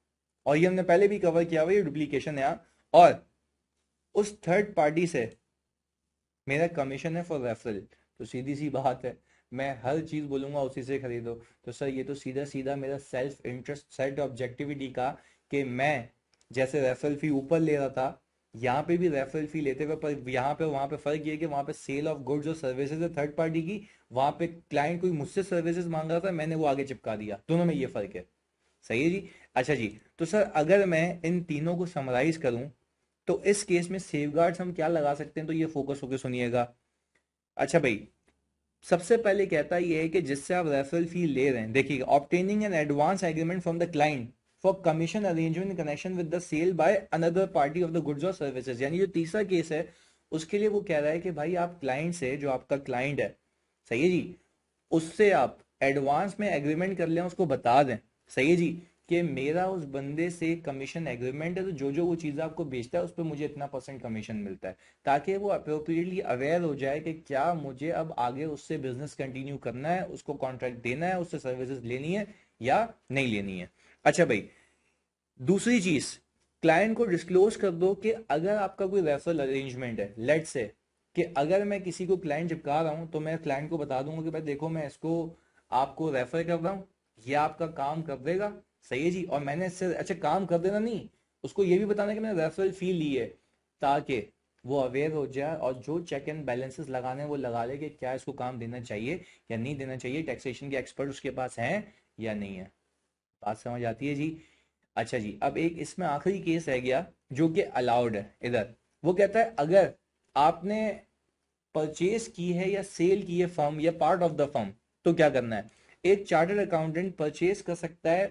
और ये हमने पहले भी कवर किया हुआ, ये डुप्लीकेशन है यहाँ। और उस थर्ड पार्टी से मेरा कमीशन है फॉर रेफरल, तो सीधी सी बात है, मैं हर चीज बोलूंगा उसी से खरीदो। तो सर ये तो सीधा सीधा मेरा सेल्फ इंटरेस्ट, सेल्फ ऑब्जेक्टिविटी का, कि मैं जैसे रेफरल फी ऊपर ले रहा था, यहाँ पे भी रेफरल फी लेते हुए, पर यहाँ पे वहाँ पे फर्क ये है कि वहाँ पे सेल ऑफ गुड्स और सर्विसेज है थर्ड पार्टी की, वहाँ पे क्लाइंट कोई मुझसे सर्विसेज मांग रहा था, मैंने वो आगे चिपका दिया, दोनों में ये फर्क है। सही है जी। अच्छा जी, तो सर अगर मैं इन तीनों को समराइज करूं, तो इस केस में सेफगार्ड्स हम क्या लगा सकते हैं, तो ये फोकस होकर सुनिएगा। अच्छा भाई, सबसे पहले कहता ये है कि जिससे आप रेफरल फी ले रहे हैं, देखिए obtaining an advance agreement from the client for commission arrangement in connection with the sale by another party of the goods और सर्विसेज, यानी जो तीसरा केस है उसके लिए वो कह रहा है कि भाई आप क्लाइंट से, जो आपका क्लाइंट है, सही है जी, उससे आप एडवांस में एग्रीमेंट कर लें, उसको बता दें, सही है जी, कि मेरा उस बंदे से कमीशन एग्रीमेंट है, तो जो जो वो चीज़ आपको बेचता है उस पर मुझे इतना परसेंट कमीशन मिलता है, ताकि वो अप्रोप्रिएटली अवेयर हो जाए कि क्या मुझे अब आगे उससे बिजनेस कंटिन्यू करना है, उसको कॉन्ट्रैक्ट देना है, उससे सर्विसेज लेनी है या नहीं लेनी है। अच्छा भाई, दूसरी चीज, क्लाइंट को डिस्क्लोज कर दो कि अगर आपका कोई रेफरल अरेंजमेंट है, लेट से कि अगर मैं किसी को क्लाइंट चिपका रहा हूं, तो मैं क्लाइंट को बता दूंगा कि भाई देखो मैं इसको आपको रेफर कर रहा हूं, ये आपका काम कर देगा, सही है जी, और मैंने इससे अच्छा काम कर देना नहीं, उसको ये भी बताना कि मैंने रेफरल फी ली है, ताकि वो अवेयर हो जाए और जो चेक एंड बैलेंसेस लगाने वो लगा ले कि क्या इसको काम देना चाहिए या नहीं देना चाहिए, टैक्सेशन के एक्सपर्ट उसके पास हैं या नहीं है। बात समझ आती है जी। अच्छा जी, अब एक इसमें आखिरी केस रह गया जो कि अलाउड है इधर, वो कहता है अगर आपने परचेज की है या सेल की है फर्म या पार्ट ऑफ द फर्म, तो क्या करना है। एक चार्टर्ड अकाउंटेंट परचेज कर सकता है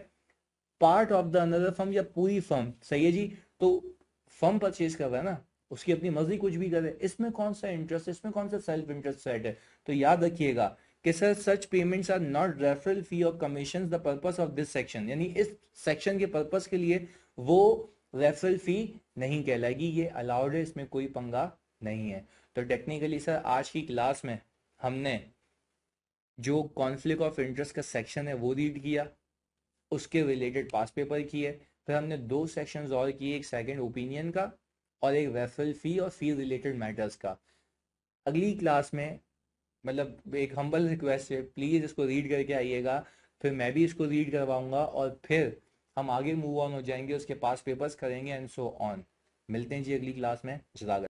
part of the another firm या पूरी फर्म, सही है जी। तो फर्म परचेज कर रहा है ना, उसकी अपनी मर्जी कुछ भी करे, इसमें कौन सा इंटरेस्ट, इसमें कौन सा सेल्फ इंटरेस्ट सेट है। तो याद रखिएगा कि sir such payments are not referral fee और commission the purpose of this section, यानी इस सेक्शन के पर्पस के लिए वो रेफरल फी नहीं कहलाएगी, ये अलाउड है, इसमें कोई पंगा नहीं है। तो टेक्निकली सर आज की क्लास में हमने जो कॉन्फ्लिक्ट ऑफ इंटरेस्ट का सेक्शन है वो रीड किया, उसके रिलेटेड पास पेपर किए, फिर हमने दो सेक्शंस और किए, एक सेकंड ओपिनियन का और एक रेफरल फी और फी रिलेटेड मैटर्स का। अगली क्लास में, मतलब एक हम्बल रिक्वेस्ट है, प्लीज़ इसको रीड करके आइएगा, फिर मैं भी इसको रीड करवाऊंगा और फिर हम आगे मूव ऑन हो जाएंगे, उसके पास पेपर्स करेंगे एंड सो ऑन। मिलते हैं जी अगली क्लास में। जज़ाक